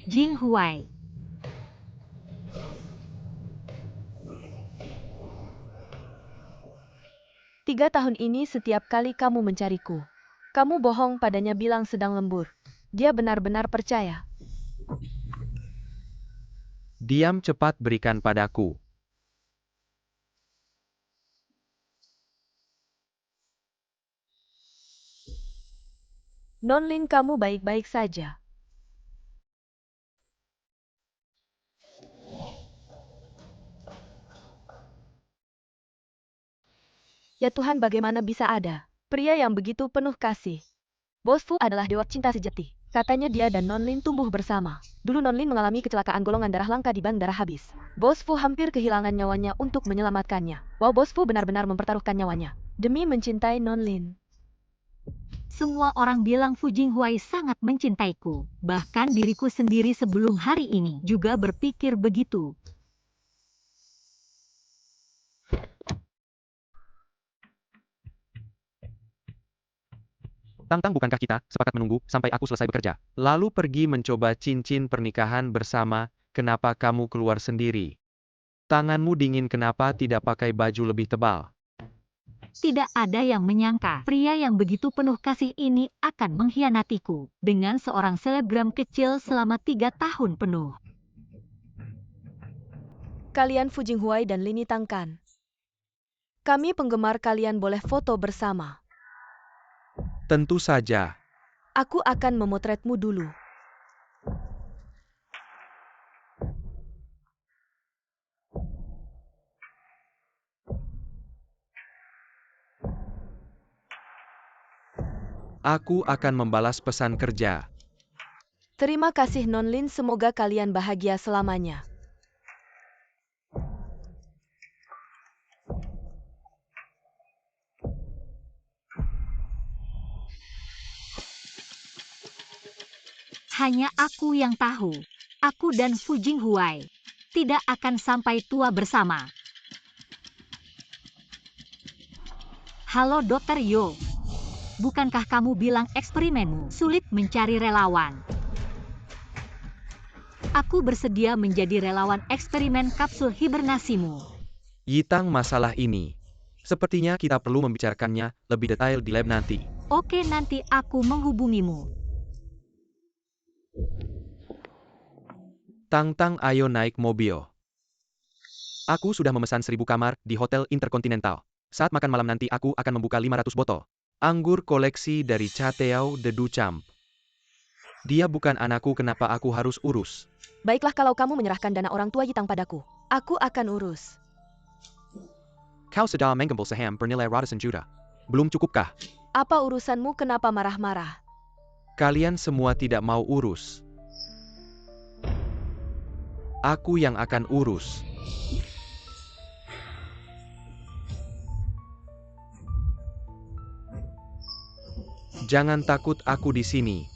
Jing Huai. Tiga tahun ini setiap kali kamu mencariku, kamu bohong padanya bilang sedang lembur. Dia benar-benar percaya. Diam cepat berikan padaku. Nonlin, kamu baik-baik saja. Ya Tuhan, bagaimana bisa ada pria yang begitu penuh kasih. Bos Fu adalah dewa cinta sejati. Katanya dia dan Nonlin tumbuh bersama. Dulu Nonlin mengalami kecelakaan golongan darah langka di bank darah habis. Bos Fu hampir kehilangan nyawanya untuk menyelamatkannya. Wow, Bos Fu benar-benar mempertaruhkan nyawanya demi mencintai Nonlin. Semua orang bilang Fu Jinghuai sangat mencintaiku. Bahkan diriku sendiri sebelum hari ini juga berpikir begitu. Tang-tang, bukankah kita sepakat menunggu sampai aku selesai bekerja? Lalu pergi mencoba cincin pernikahan bersama, kenapa kamu keluar sendiri? Tanganmu dingin, kenapa tidak pakai baju lebih tebal? Tidak ada yang menyangka pria yang begitu penuh kasih ini akan mengkhianatiku dengan seorang selebgram kecil selama 3 tahun penuh. Kalian Fu Jinghuai dan Lini Tangkan. Kami penggemar kalian boleh foto bersama. Tentu saja. Aku akan memotretmu dulu. Aku akan membalas pesan kerja. Terima kasih Nonlin, semoga kalian bahagia selamanya. Hanya aku yang tahu, aku dan Fu Jinghuai tidak akan sampai tua bersama. Halo Dr. Yo, bukankah kamu bilang eksperimenmu sulit mencari relawan? Aku bersedia menjadi relawan eksperimen kapsul hibernasimu. Yitang, masalah ini. Sepertinya kita perlu membicarakannya lebih detail di lab nanti. Oke, nanti aku menghubungimu. Tang-tang, ayo naik mobil. Aku sudah memesan 1000 kamar di Hotel Intercontinental. Saat makan malam nanti aku akan membuka 500 botol anggur koleksi dari Chateau de Duchamp. Dia bukan anakku, kenapa aku harus urus? Baiklah, kalau kamu menyerahkan dana orang tua Yitang padaku, aku akan urus. Kau sudah mengambil saham bernilai ratusan juta. Belum cukupkah? Apa urusanmu, kenapa marah-marah? Kalian semua tidak mau urus. Aku yang akan urus. Jangan takut, aku di sini.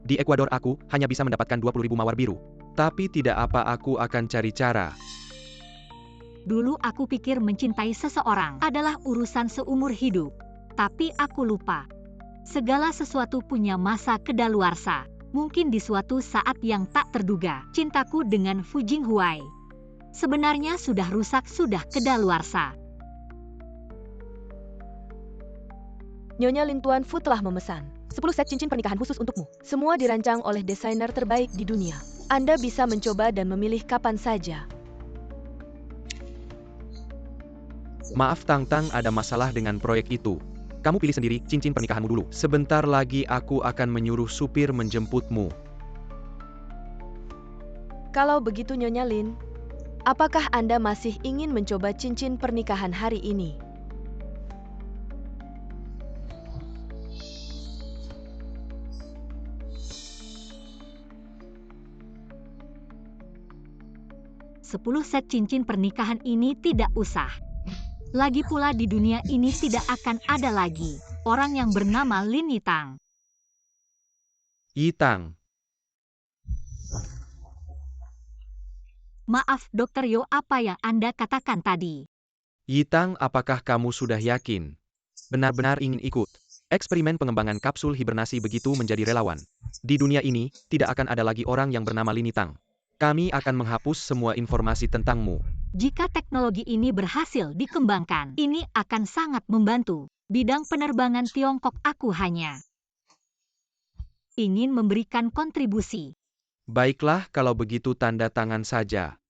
Di Ekuador aku hanya bisa mendapatkan 20.000 mawar biru. Tapi tidak apa, aku akan cari cara. Dulu aku pikir mencintai seseorang adalah urusan seumur hidup. Tapi aku lupa. Segala sesuatu punya masa kedaluarsa. Mungkin di suatu saat yang tak terduga, cintaku dengan Fu Jinghuai sebenarnya sudah rusak, sudah kedaluarsa. Nyonya Lin, Tuan Fu telah memesan 10 set cincin pernikahan khusus untukmu. Semua dirancang oleh desainer terbaik di dunia. Anda bisa mencoba dan memilih kapan saja. Maaf Tang-tang, ada masalah dengan proyek itu. Kamu pilih sendiri cincin pernikahanmu dulu. Sebentar lagi aku akan menyuruh supir menjemputmu. Kalau begitu Nyonya Lin, apakah Anda masih ingin mencoba cincin pernikahan hari ini? Sepuluh set cincin pernikahan ini tidak usah. Lagi pula di dunia ini tidak akan ada lagi orang yang bernama Lin Yitang. Yitang. Maaf Dr. Yo, apa yang Anda katakan tadi? Yitang, apakah kamu sudah yakin? Benar-benar ingin ikut? Eksperimen pengembangan kapsul hibernasi begitu menjadi relawan. Di dunia ini, tidak akan ada lagi orang yang bernama Lin Yitang. Kami akan menghapus semua informasi tentangmu. Jika teknologi ini berhasil dikembangkan, ini akan sangat membantu. Bidang penerbangan Tiongkok aku hanya ingin memberikan kontribusi. Baiklah, kalau begitu tanda tangan saja.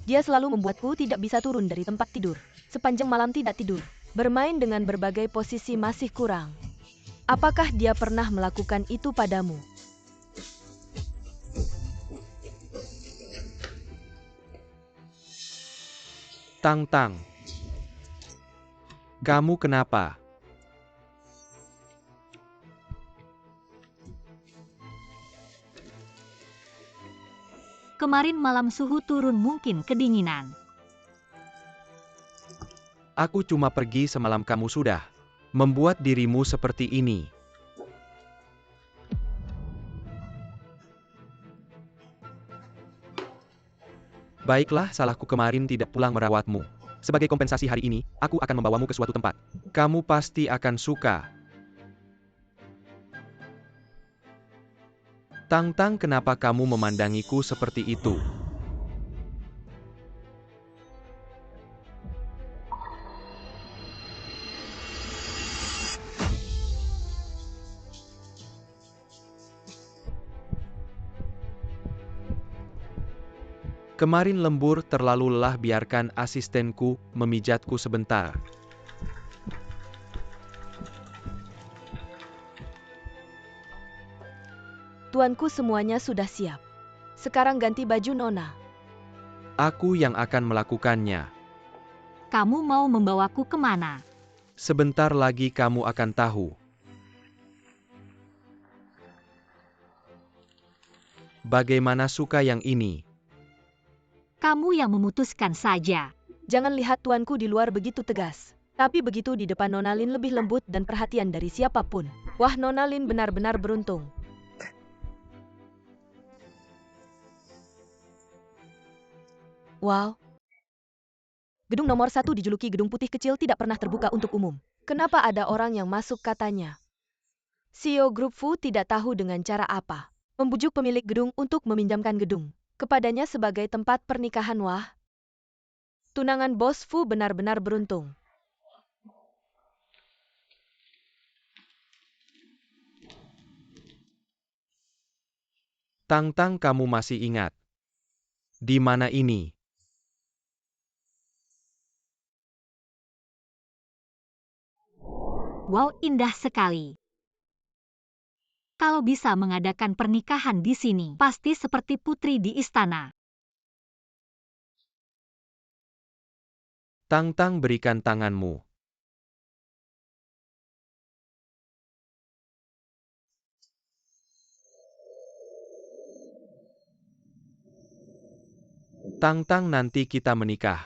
Dia selalu membuatku tidak bisa turun dari tempat tidur. Sepanjang malam tidak tidur. Bermain dengan berbagai posisi masih kurang. Apakah dia pernah melakukan itu padamu? Tang. Kamu kenapa? Kemarin malam suhu turun mungkin kedinginan. Aku cuma pergi semalam, kamu sudah membuat dirimu seperti ini. Baiklah, salahku kemarin tidak pulang merawatmu. Sebagai kompensasi hari ini, aku akan membawamu ke suatu tempat. Kamu pasti akan suka. Tang, kenapa kamu memandangiku seperti itu? Kemarin lembur terlalu lelah, biarkan asistenku memijatku sebentar. Tuanku, semuanya sudah siap. Sekarang ganti baju Nona. Aku yang akan melakukannya. Kamu mau membawaku kemana? Sebentar lagi kamu akan tahu. Bagaimana, suka yang ini? Kamu yang memutuskan saja. Jangan lihat tuanku di luar begitu tegas. Tapi begitu di depan Nona Lin lebih lembut dan perhatian dari siapapun. Wah, Nona Lin benar-benar beruntung. Wow. Gedung nomor 1 dijuluki gedung putih kecil tidak pernah terbuka untuk umum. Kenapa ada orang yang masuk, katanya? CEO Grup Fu tidak tahu dengan cara apa membujuk pemilik gedung untuk meminjamkan gedung kepadanya sebagai tempat pernikahan. Wah. Tunangan Bos Fu benar-benar beruntung. Tang, kamu masih ingat? Di mana ini? Wow, indah sekali. Kalau bisa mengadakan pernikahan di sini, pasti seperti putri di istana. Tang, berikan tanganmu. Tang, nanti kita menikah.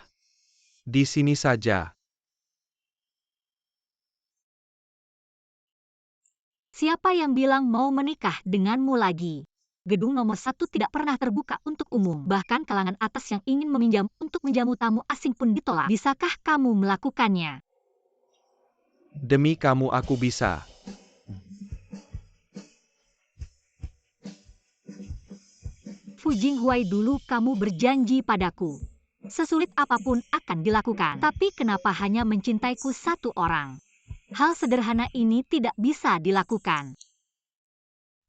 Di sini saja. Siapa yang bilang mau menikah denganmu lagi? Gedung nomor 1 tidak pernah terbuka untuk umum. Bahkan kalangan atas yang ingin meminjam untuk menjamu tamu asing pun ditolak. Bisakah kamu melakukannya? Demi kamu aku bisa. Fu Jinghuai, dulu kamu berjanji padaku. Sesulit apapun akan dilakukan. Tapi kenapa hanya mencintaiku satu orang? Hal sederhana ini tidak bisa dilakukan.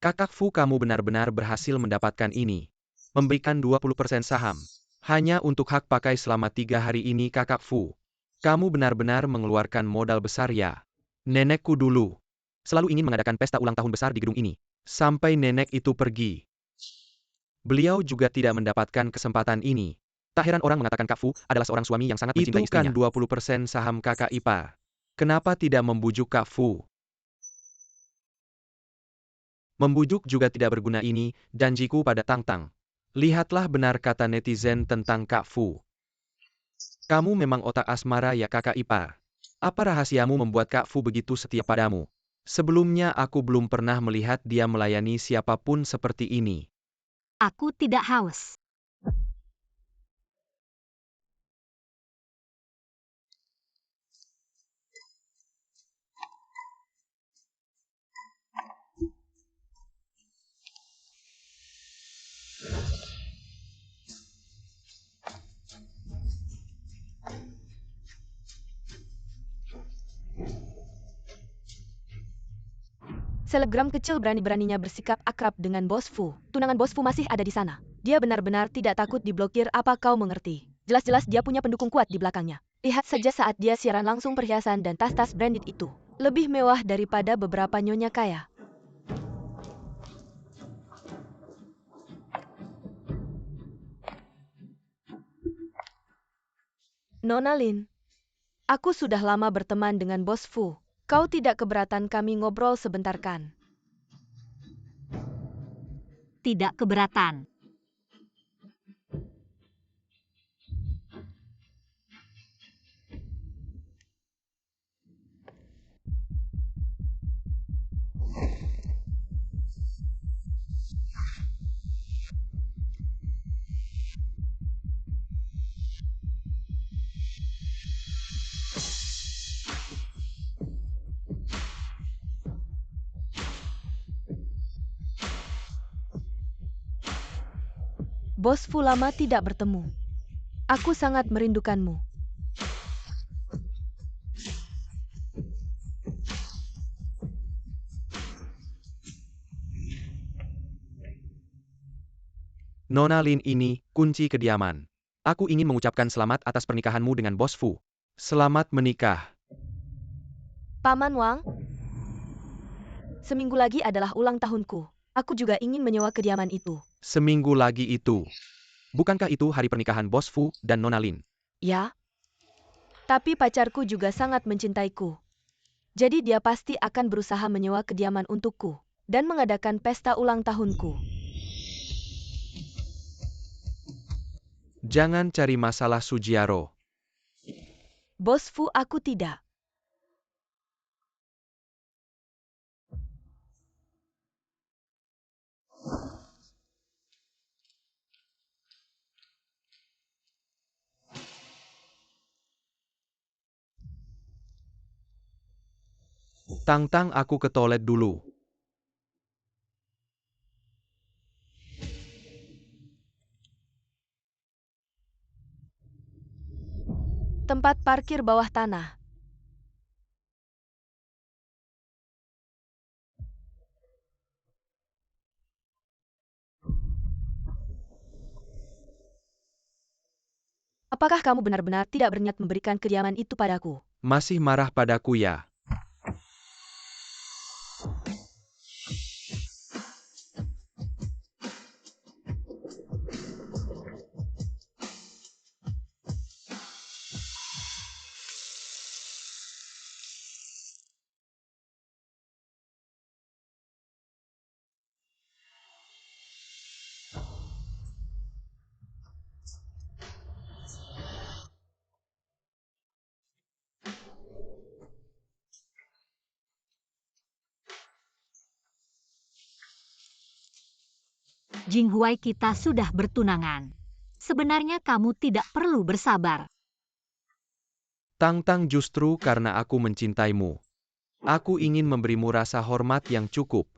Kakak Fu, kamu benar-benar berhasil mendapatkan ini. Memberikan 20% saham. Hanya untuk hak pakai selama 3 hari ini Kakak Fu. Kamu benar-benar mengeluarkan modal besar ya. Nenekku dulu selalu ingin mengadakan pesta ulang tahun besar di gedung ini. Sampai nenek itu pergi. Beliau juga tidak mendapatkan kesempatan ini. Tak heran orang mengatakan Kak Fu adalah seorang suami yang sangat mencintai istrinya. Itu kan 20% saham kakak ipar. Kenapa tidak membujuk Kak Fu? Membujuk juga tidak berguna ini, janjiku pada Tang Tang. Lihatlah benar kata netizen tentang Kak Fu. Kamu memang otak asmara ya kakak ipar. Apa rahasiamu membuat Kak Fu begitu setia padamu? Sebelumnya aku belum pernah melihat dia melayani siapapun seperti ini. Aku tidak haus. Selebgram kecil berani-beraninya bersikap akrab dengan Bos Fu. Tunangan Bos Fu masih ada di sana. Dia benar-benar tidak takut diblokir, apa kau mengerti? Jelas-jelas dia punya pendukung kuat di belakangnya. Lihat saja saat dia siaran langsung perhiasan dan tas-tas branded itu. Lebih mewah daripada beberapa nyonya kaya. Nona Lin, aku sudah lama berteman dengan Bos Fu. Kau tidak keberatan kami ngobrol sebentar kan? Tidak keberatan. Bos Fu lama tidak bertemu. Aku sangat merindukanmu. Nona Lin ini kunci kediaman. Aku ingin mengucapkan selamat atas pernikahanmu dengan Bos Fu. Selamat menikah. Paman Wang, seminggu lagi adalah ulang tahunku. Aku juga ingin menyewa kediaman itu. Seminggu lagi itu. Bukankah itu hari pernikahan Bos Fu dan Nona Lin? Ya, tapi pacarku juga sangat mencintaiku. Jadi dia pasti akan berusaha menyewa kediaman untukku dan mengadakan pesta ulang tahunku. Jangan cari masalah Sujiaro. Bos Fu, aku tidak. Tang Tang, aku ke toilet dulu. Tempat parkir bawah tanah. Apakah kamu benar-benar tidak berniat memberikan kediaman itu padaku? Masih marah padaku ya? Jinghuai, kita sudah bertunangan. Sebenarnya kamu tidak perlu bersabar. Tang Tang, justru karena aku mencintaimu. Aku ingin memberimu rasa hormat yang cukup.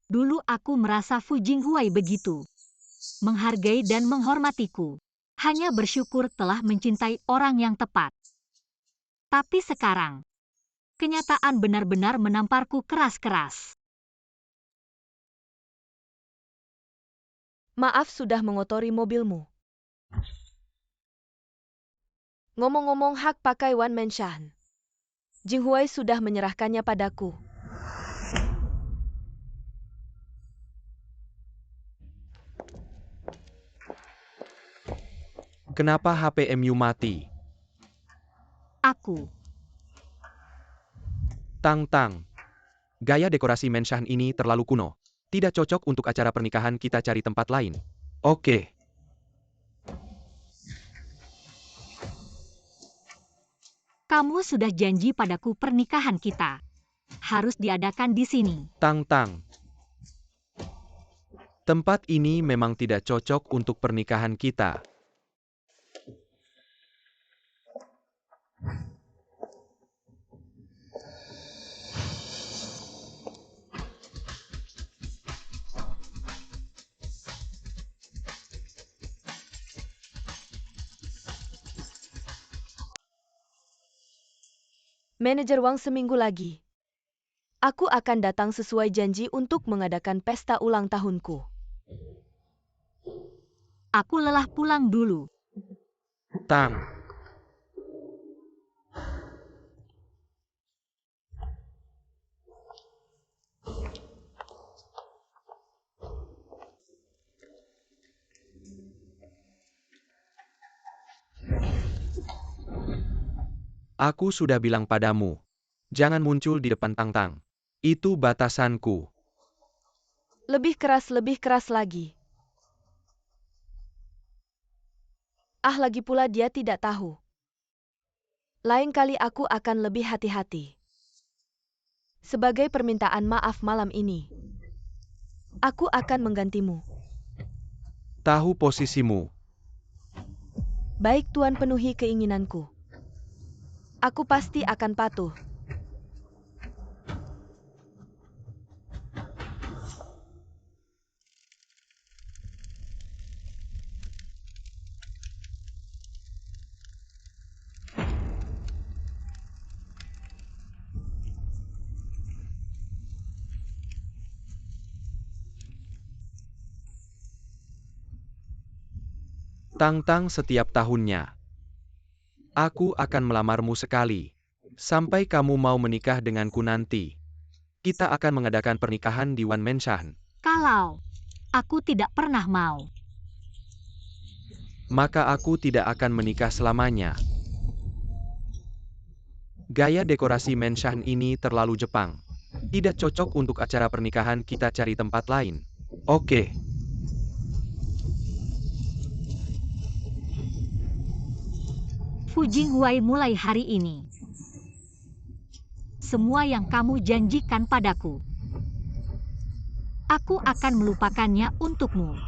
Dulu aku merasa Fu Jinghuai begitu. Menghargai dan menghormatiku. Hanya bersyukur telah mencintai orang yang tepat. Tapi sekarang, kenyataan benar-benar menamparku keras-keras. Maaf sudah mengotori mobilmu. Ngomong-ngomong hak pakai One Man Shan. Jinghuai sudah menyerahkannya padaku. Kenapa HP MU mati? Aku. Tang. Gaya dekorasi Menshan ini terlalu kuno. Tidak cocok untuk acara pernikahan, kita cari tempat lain. Oke. Kamu sudah janji padaku pernikahan kita harus diadakan di sini. Tang. Tempat ini memang tidak cocok untuk pernikahan kita. Manajer Wang, seminggu lagi. Aku akan datang sesuai janji untuk mengadakan pesta ulang tahunku. Aku lelah, pulang dulu. Tang. Aku sudah bilang padamu, jangan muncul di depan Tang. Itu batasanku. Lebih keras lagi. Lagi pula dia tidak tahu. Lain kali aku akan lebih hati-hati. Sebagai permintaan maaf malam ini, aku akan menggantimu. Tahu posisimu. Baik Tuan, penuhi keinginanku. Aku pasti akan patuh. Tang setiap tahunnya. Aku akan melamarmu sekali. Sampai kamu mau menikah denganku nanti. Kita akan mengadakan pernikahan di One Man Shan. Kalau aku tidak pernah mau, Maka aku tidak akan menikah selamanya. Gaya dekorasi Menshan ini terlalu Jepang. Tidak cocok untuk acara pernikahan, kita cari tempat lain. Oke. Fu Jinghuai, mulai hari ini, semua yang kamu janjikan padaku, aku akan melupakannya untukmu.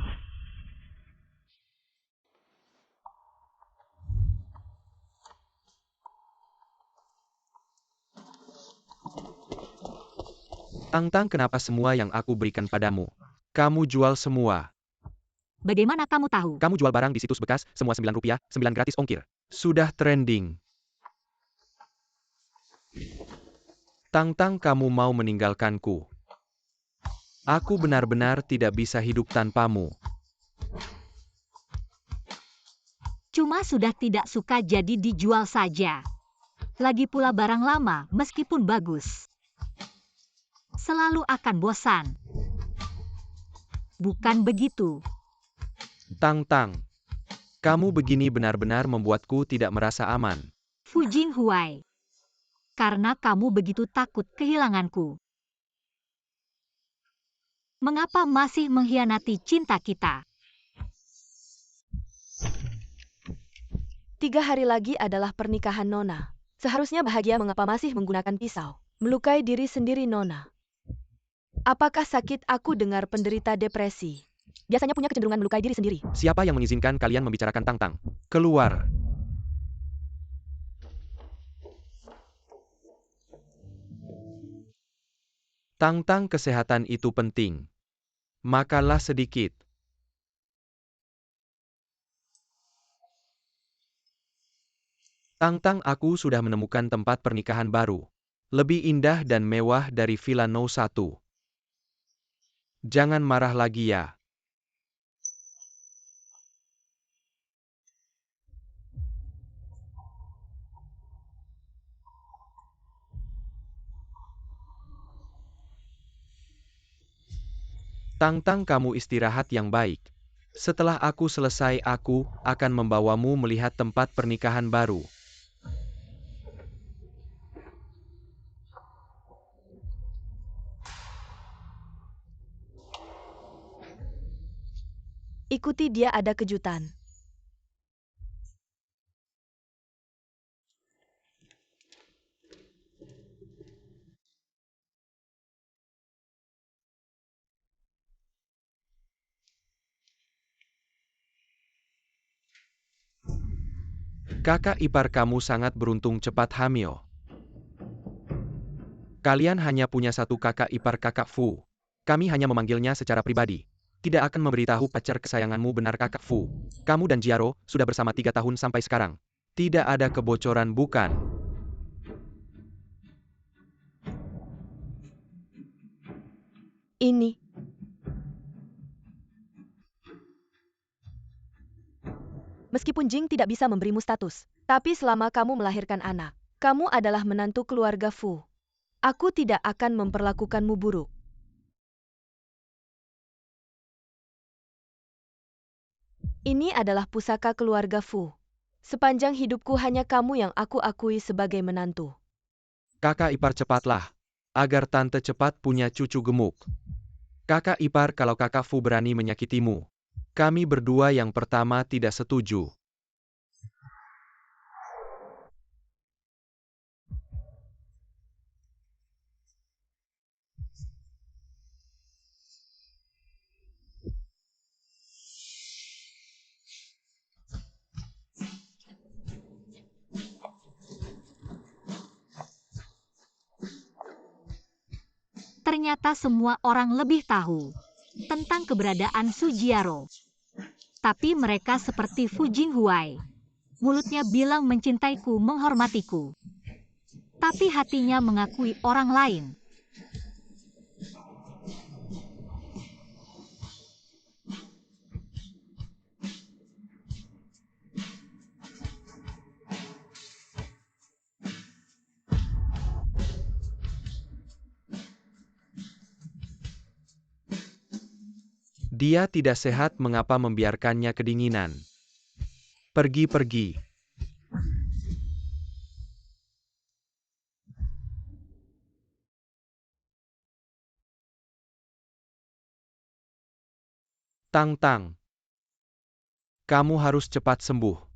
Tang, kenapa semua yang aku berikan padamu, kamu jual semua? Bagaimana kamu tahu? Kamu jual barang di situs bekas, semua Rp9, 9 gratis ongkir. Sudah trending. Tang, kamu mau meninggalkanku. Aku benar-benar tidak bisa hidup tanpamu. Cuma sudah tidak suka jadi dijual saja. Lagi pula barang lama meskipun bagus, selalu akan bosan. Bukan begitu? Tang, kamu begini benar-benar membuatku tidak merasa aman. Fu Jinghuai, karena kamu begitu takut kehilanganku. Mengapa masih mengkhianati cinta kita? 3 hari lagi adalah pernikahan Nona. Seharusnya bahagia, mengapa masih menggunakan pisau? Melukai diri sendiri Nona. Apakah sakit? Aku dengar penderita depresi. Biasanya punya kecenderungan melukai diri sendiri. Siapa yang mengizinkan kalian membicarakan Tang? Keluar. Tang, kesehatan itu penting. Makanlah sedikit. Tang, aku sudah menemukan tempat pernikahan baru. Lebih indah dan mewah dari Villa No 1. Jangan marah lagi ya. Tang-Tang, kamu istirahat yang baik. Setelah aku selesai, aku akan membawamu melihat tempat pernikahan baru. Ikuti dia, ada kejutan. Kakak ipar kamu sangat beruntung cepat hamil. Kalian hanya punya satu kakak ipar, Kakak Fu. Kami hanya memanggilnya secara pribadi. Tidak akan memberitahu pacar kesayanganmu, benar Kakak Fu? Kamu dan Jiaro sudah bersama 3 tahun sampai sekarang. Tidak ada kebocoran, bukan? Ini. Meskipun Jing tidak bisa memberimu status, tapi selama kamu melahirkan anak, kamu adalah menantu keluarga Fu. Aku tidak akan memperlakukanmu buruk. Ini adalah pusaka keluarga Fu. Sepanjang hidupku hanya kamu yang aku akui sebagai menantu. Kakak ipar, cepatlah. Agar tante cepat punya cucu gemuk. Kakak ipar, kalau Kakak Fu berani menyakitimu, kami berdua yang pertama tidak setuju. Ternyata semua orang lebih tahu tentang keberadaan Sujiaro. Tapi mereka seperti Fu Jinghuai. Mulutnya bilang mencintaiku, menghormatiku. Tapi hatinya mengakui orang lain. Dia tidak sehat, mengapa membiarkannya kedinginan? Pergi-pergi. Tang-Tang, kamu harus cepat sembuh.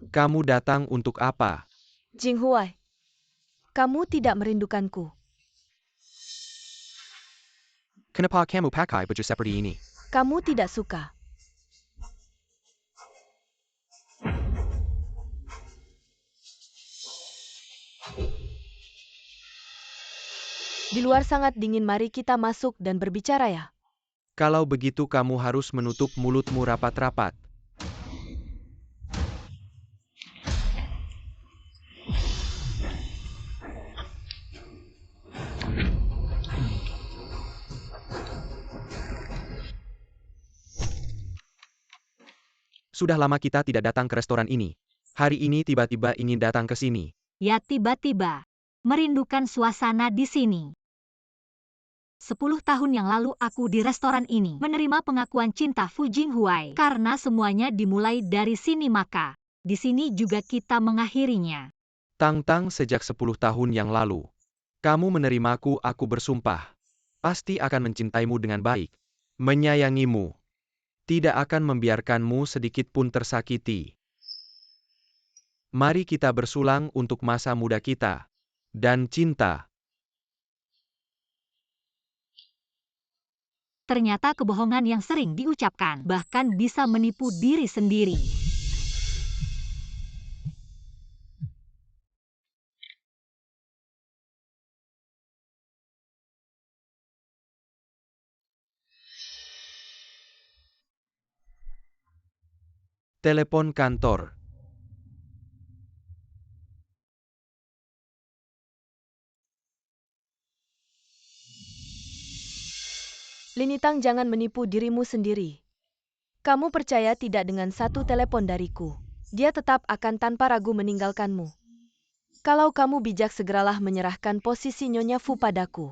Kamu datang untuk apa? Jinghuai, kamu tidak merindukanku. Kenapa kamu pakai baju seperti ini? Kamu tidak suka. Di luar sangat dingin, mari kita masuk dan berbicara ya. Kalau begitu kamu harus menutup mulutmu rapat-rapat. Sudah lama kita tidak datang ke restoran ini. Hari ini tiba-tiba ingin datang ke sini. Ya, tiba-tiba merindukan suasana di sini. 10 tahun yang lalu aku di restoran ini menerima pengakuan cinta Fu Jinghuai. Karena semuanya dimulai dari sini, maka di sini juga kita mengakhirinya. Tang-Tang, sejak 10 tahun yang lalu. Kamu menerimaku, aku bersumpah. Pasti akan mencintaimu dengan baik. Menyayangimu. Tidak akan membiarkanmu sedikit pun tersakiti. Mari kita bersulang untuk masa muda kita. Dan cinta. Ternyata kebohongan yang sering diucapkan bahkan bisa menipu diri sendiri. Telepon kantor. Linitang, jangan menipu dirimu sendiri. Kamu percaya tidak dengan satu telepon dariku? Dia tetap akan tanpa ragu meninggalkanmu. Kalau kamu bijak, segeralah menyerahkan posisi Nyonya Fu padaku.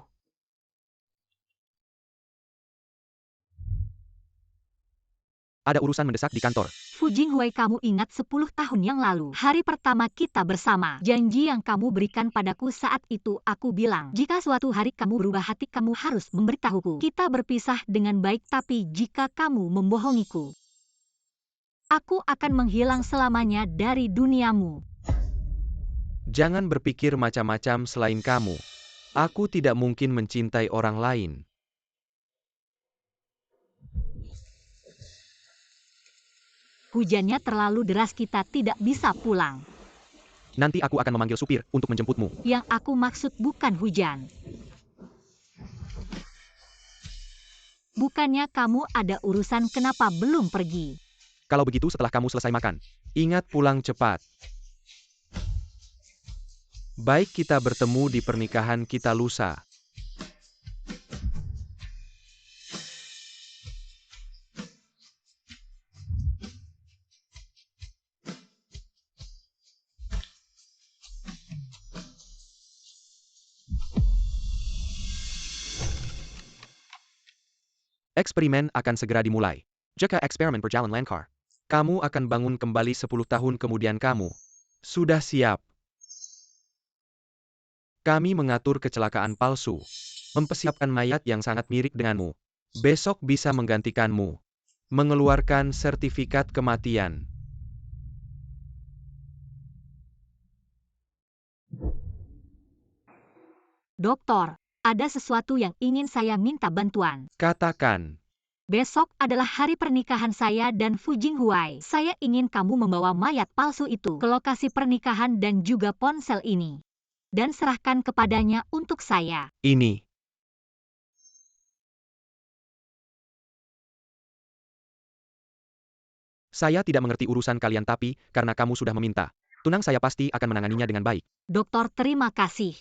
Ada urusan mendesak di kantor. Fu Jinghui, kamu ingat 10 tahun yang lalu, hari pertama kita bersama, janji yang kamu berikan padaku saat itu, aku bilang, jika suatu hari kamu berubah hati, kamu harus memberitahuku. Kita berpisah dengan baik, tapi jika kamu membohongiku, aku akan menghilang selamanya dari duniamu. Jangan berpikir macam-macam selain kamu. Aku tidak mungkin mencintai orang lain. Hujannya terlalu deras, kita tidak bisa pulang. Nanti aku akan memanggil supir untuk menjemputmu. Yang aku maksud bukan hujan. Bukannya kamu ada urusan, kenapa belum pergi? Kalau begitu setelah kamu selesai makan. Ingat pulang cepat. Baik, kita bertemu di pernikahan kita lusa. Eksperimen akan segera dimulai. Jika eksperimen berjalan lancar, kamu akan bangun kembali 10 tahun kemudian. Kamu sudah siap. Kami mengatur kecelakaan palsu. Mempersiapkan mayat yang sangat mirip denganmu. Besok bisa menggantikanmu. Mengeluarkan sertifikat kematian. Dokter, ada sesuatu yang ingin saya minta bantuan. Katakan. Besok adalah hari pernikahan saya dan Fu Jinghui. Saya ingin kamu membawa mayat palsu itu ke lokasi pernikahan dan juga ponsel ini. Dan serahkan kepadanya untuk saya. Ini. Saya tidak mengerti urusan kalian, tapi karena kamu sudah meminta, tunang saya pasti akan menanganinya dengan baik. Dokter, terima kasih.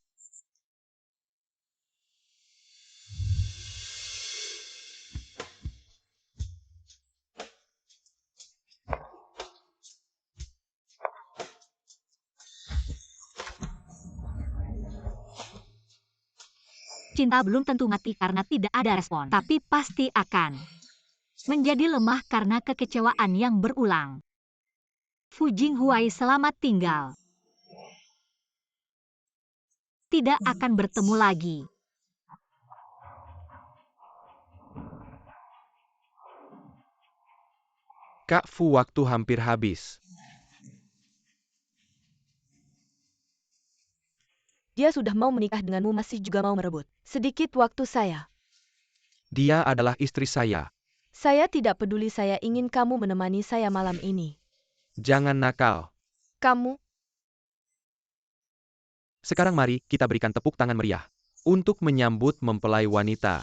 Cinta belum tentu mati karena tidak ada respon, tapi pasti akan menjadi lemah karena kekecewaan yang berulang. Fu Jinghui, selamat tinggal. Tidak akan bertemu lagi. Kak Fu, waktu hampir habis. Dia sudah mau menikah denganmu, masih juga mau merebut sedikit waktu saya. Dia adalah istri saya. Saya tidak peduli, saya ingin kamu menemani saya malam ini. Jangan nakal. Kamu, Sekarang mari kita berikan tepuk tangan meriah untuk menyambut mempelai wanita.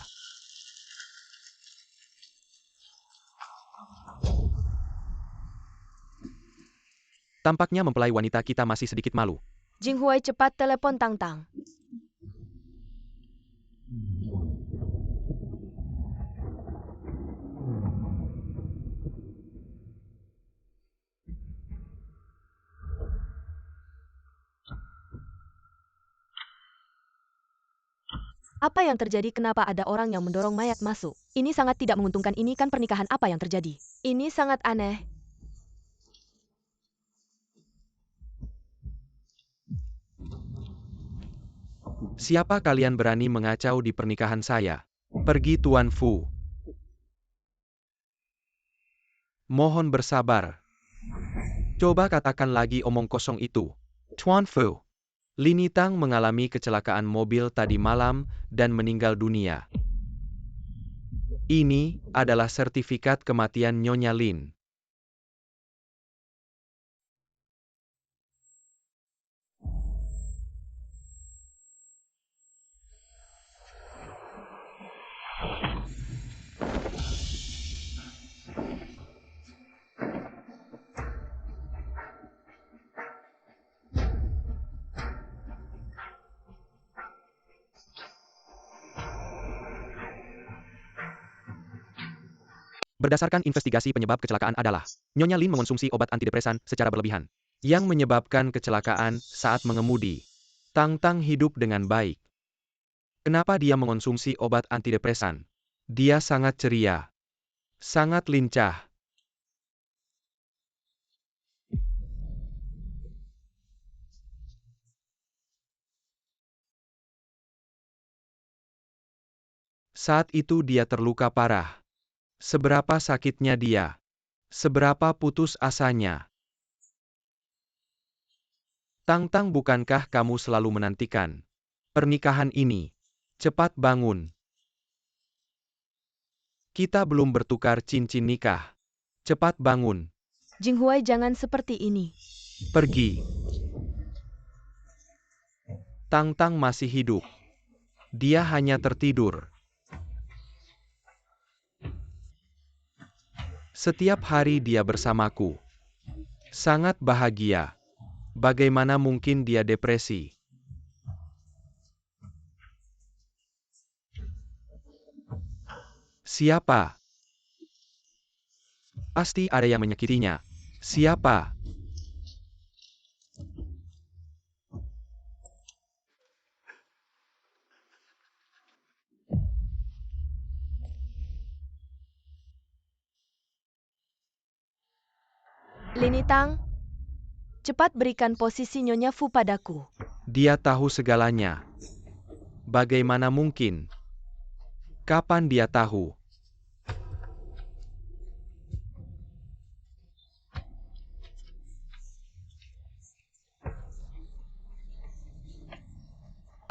Tampaknya mempelai wanita kita masih sedikit malu. Jinghui, cepat telepon Tang Tang. Apa yang terjadi? Kenapa ada orang yang mendorong mayat masuk? Ini sangat tidak menguntungkan. Ini kan pernikahan, apa yang terjadi? Ini sangat aneh. Siapa kalian berani mengacau di pernikahan saya? Pergi, Tuan Fu. Mohon bersabar. Coba katakan lagi omong kosong itu. Tuan Fu. Linitang mengalami kecelakaan mobil tadi malam dan meninggal dunia. Ini adalah sertifikat kematian Nyonya Lin. Berdasarkan investigasi penyebab kecelakaan adalah Nyonya Lin mengonsumsi obat antidepresan secara berlebihan yang menyebabkan kecelakaan saat mengemudi. Tang Tang hidup dengan baik. Kenapa dia mengonsumsi obat antidepresan? Dia sangat ceria, sangat lincah. Saat itu dia terluka parah. Seberapa sakitnya dia? Seberapa putus asanya? Tang Tang, bukankah kamu selalu menantikan pernikahan ini? Cepat bangun. Kita belum bertukar cincin nikah. Cepat bangun. Jinghuai, jangan seperti ini. Pergi. Tang Tang masih hidup. Dia hanya tertidur. Setiap hari dia bersamaku. Sangat bahagia. Bagaimana mungkin dia depresi? Siapa? Pasti ada yang menyakitinya. Siapa? Lini Tang, cepat berikan posisi Nyonya Fu padaku. Dia tahu segalanya. Bagaimana mungkin? Kapan dia tahu?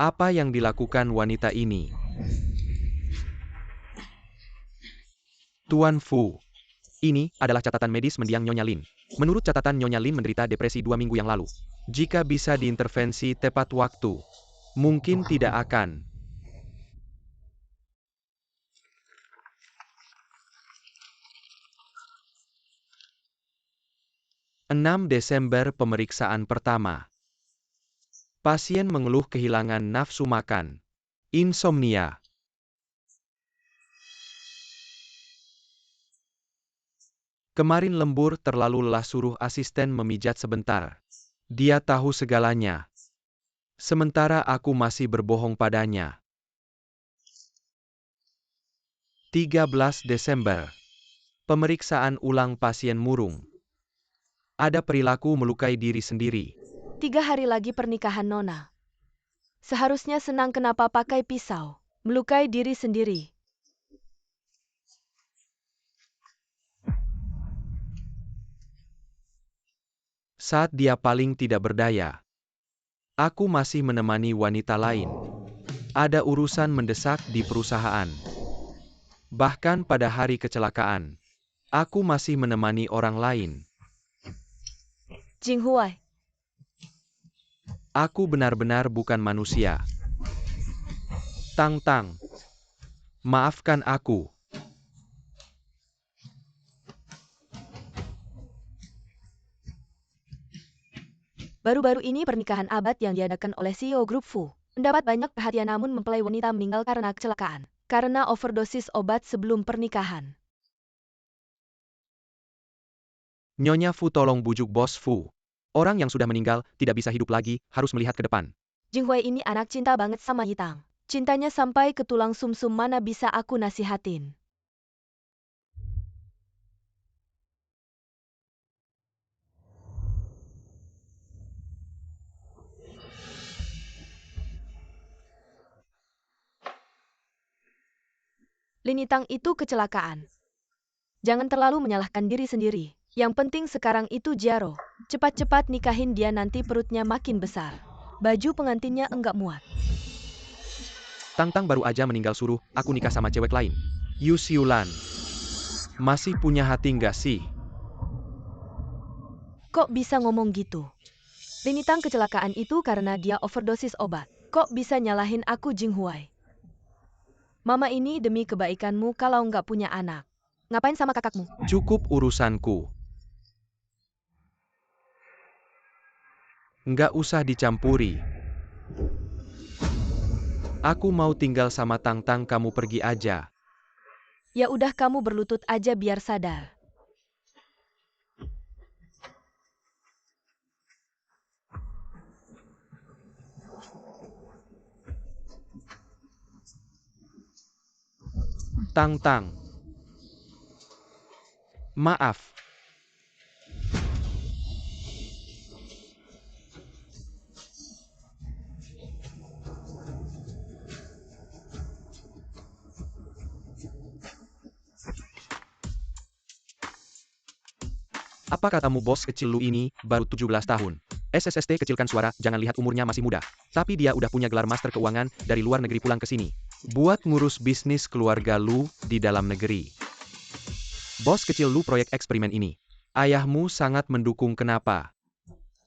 Apa yang dilakukan wanita ini? Tuan Fu, ini adalah catatan medis mendiang Nyonya Lin. Menurut catatan, Nyonya Lin menderita depresi 2 minggu yang lalu. Jika bisa diintervensi tepat waktu, mungkin tidak akan. Desember pemeriksaan pertama. Pasien mengeluh kehilangan nafsu makan. Insomnia. Kemarin lembur terlalu lelah, suruh asisten memijat sebentar. Dia tahu segalanya. Sementara aku masih berbohong padanya. 13 Desember. Pemeriksaan ulang pasien murung. Ada perilaku melukai diri sendiri. 3 hari lagi pernikahan Nona. Seharusnya senang, kenapa pakai pisau? Melukai diri sendiri. Saat dia paling tidak berdaya, aku masih menemani wanita lain. Ada urusan mendesak di perusahaan. Bahkan pada hari kecelakaan, aku masih menemani orang lain. Jinghuai, Aku benar-benar bukan manusia. Tang Tang, maafkan aku. baru-baru ini pernikahan abad yang diadakan oleh CEO Grup Fu mendapat banyak perhatian, namun mempelai wanita meninggal karena kecelakaan. Karena overdosis obat sebelum pernikahan. Nyonya Fu, tolong bujuk Bos Fu. Orang yang sudah meninggal tidak bisa hidup lagi, harus melihat ke depan. Jinghuai ini anak cinta banget sama Yitang. Cintanya sampai ke tulang sumsum, mana bisa aku nasihatin. Lini Tang itu kecelakaan. Jangan terlalu menyalahkan diri sendiri. Yang penting sekarang itu Jiaro. Cepat-cepat nikahin dia, nanti perutnya makin besar. Baju pengantinnya enggak muat. Tang Tang baru aja meninggal, suruh aku nikah sama cewek lain. Yu Xiulan, masih punya hati nggak sih? Kok bisa ngomong gitu? Lini Tang kecelakaan itu karena dia overdosis obat. Kok bisa nyalahin aku, Jinghuai? Mama ini demi kebaikanmu kalau nggak punya anak. Ngapain sama kakakmu? Cukup urusanku. Nggak usah dicampuri. Aku mau tinggal sama Tang Tang, kamu pergi aja. Ya udah kamu berlutut aja biar sadar. Tang Tang. Maaf. Apa katamu bos kecil lu ini, baru 17 tahun. SSST kecilkan suara, jangan lihat umurnya masih muda. Tapi dia udah punya gelar master keuangan, dari luar negeri pulang ke sini. Buat ngurus bisnis keluarga lu, di dalam negeri. Bos kecil lu proyek eksperimen ini. Ayahmu sangat mendukung kenapa?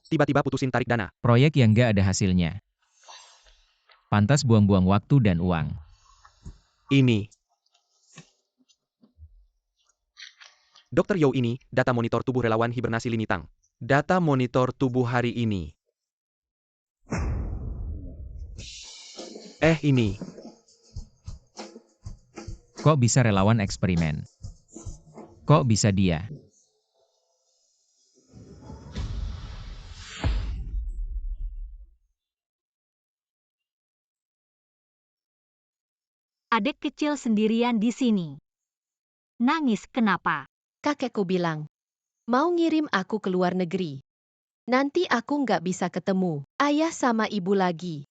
Tiba-tiba putusin tarik dana. Proyek yang gak ada hasilnya. Pantas buang-buang waktu dan uang. Ini. Dr. You ini, data monitor tubuh relawan hibernasi Lini Tang. Data monitor tubuh hari ini. Ini. Kok bisa relawan eksperimen? Kok bisa dia? Adik kecil sendirian di sini. Nangis kenapa? Kakekku bilang, mau ngirim aku ke luar negeri. Nanti aku nggak bisa ketemu ayah sama ibu lagi.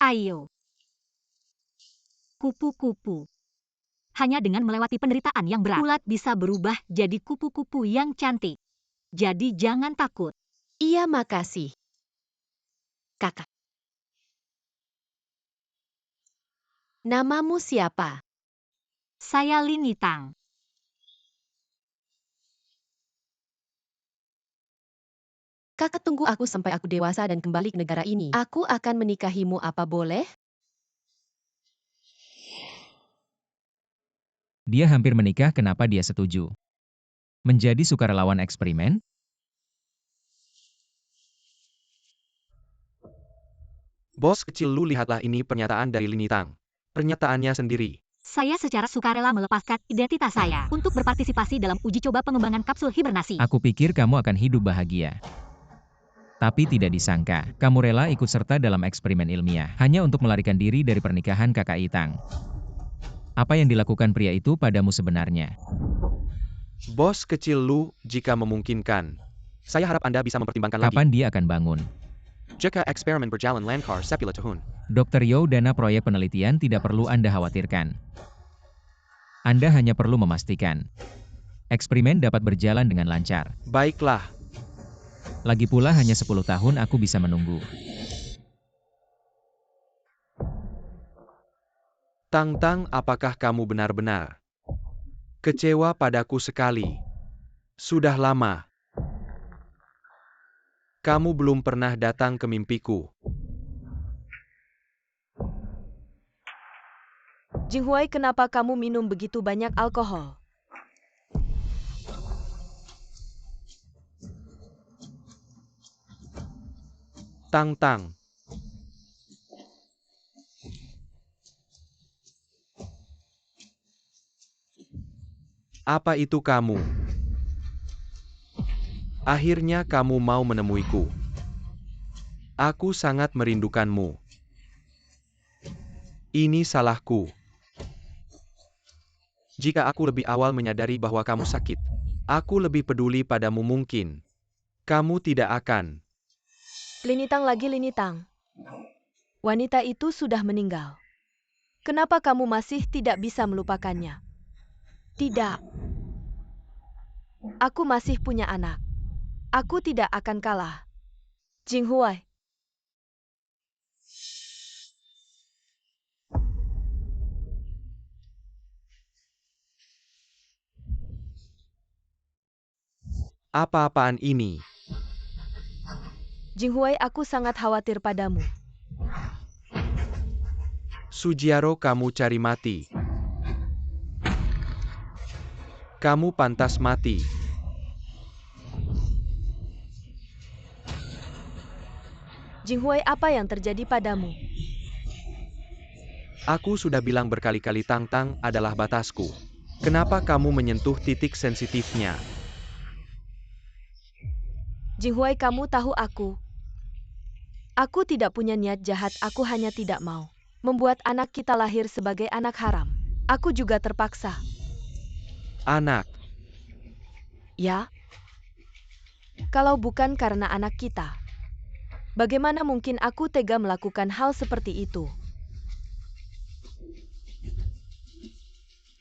Ayo. Kupu-kupu. Hanya dengan melewati penderitaan yang berat, ulat bisa berubah jadi kupu-kupu yang cantik. Jadi jangan takut. Iya, makasih, Kakak. Namamu siapa? Saya Lini Tang. Kakak tunggu aku sampai aku dewasa dan kembali ke negara ini. Aku akan menikahimu, apa boleh? Dia hampir menikah, kenapa dia setuju? Menjadi sukarelawan eksperimen? Bos kecil lu, lihatlah ini pernyataan dari Lini Tang. Pernyataannya sendiri. Saya secara sukarela melepaskan identitas saya untuk berpartisipasi dalam uji coba pengembangan kapsul hibernasi. Aku pikir kamu akan hidup bahagia. Tapi tidak disangka, kamu rela ikut serta dalam eksperimen ilmiah, hanya untuk melarikan diri dari pernikahan kakak Itang. Apa yang dilakukan pria itu padamu sebenarnya? Bos kecil lu, jika memungkinkan. Saya harap Anda bisa mempertimbangkan lagi. Kapan dia akan bangun? Jika eksperimen berjalan lancar 10 tahun. Dr. You, dana proyek penelitian tidak perlu Anda khawatirkan. Anda hanya perlu memastikan eksperimen dapat berjalan dengan lancar. Baiklah. Lagi pula hanya 10 tahun aku bisa menunggu. Tang Tang, apakah kamu benar-benar kecewa padaku sekali? Sudah lama kamu belum pernah datang ke mimpiku. Jinghuai, kenapa kamu minum begitu banyak alkohol? Tang Tang. Apa itu kamu? Akhirnya kamu mau menemuiku. Aku sangat merindukanmu. Ini salahku. Jika aku lebih awal menyadari bahwa kamu sakit, aku lebih peduli padamu mungkin. Kamu tidak akan. Lini Tang lagi, Lini Tang. Wanita itu sudah meninggal. Kenapa kamu masih tidak bisa melupakannya? Tidak. Aku masih punya anak. Aku tidak akan kalah. Jinghuai. Apa-apaan ini? Jinghuai, aku sangat khawatir padamu. Sujiaro, kamu cari mati. Kamu pantas mati. Jinghui, apa yang terjadi padamu? Aku sudah bilang berkali-kali Tang Tang adalah batasku. Kenapa kamu menyentuh titik sensitifnya? Jinghui, kamu tahu aku. Aku tidak punya niat jahat, aku hanya tidak mau membuat anak kita lahir sebagai anak haram. Aku juga terpaksa. Anak, Ya? Kalau bukan karena anak kita, bagaimana mungkin aku tega melakukan hal seperti itu?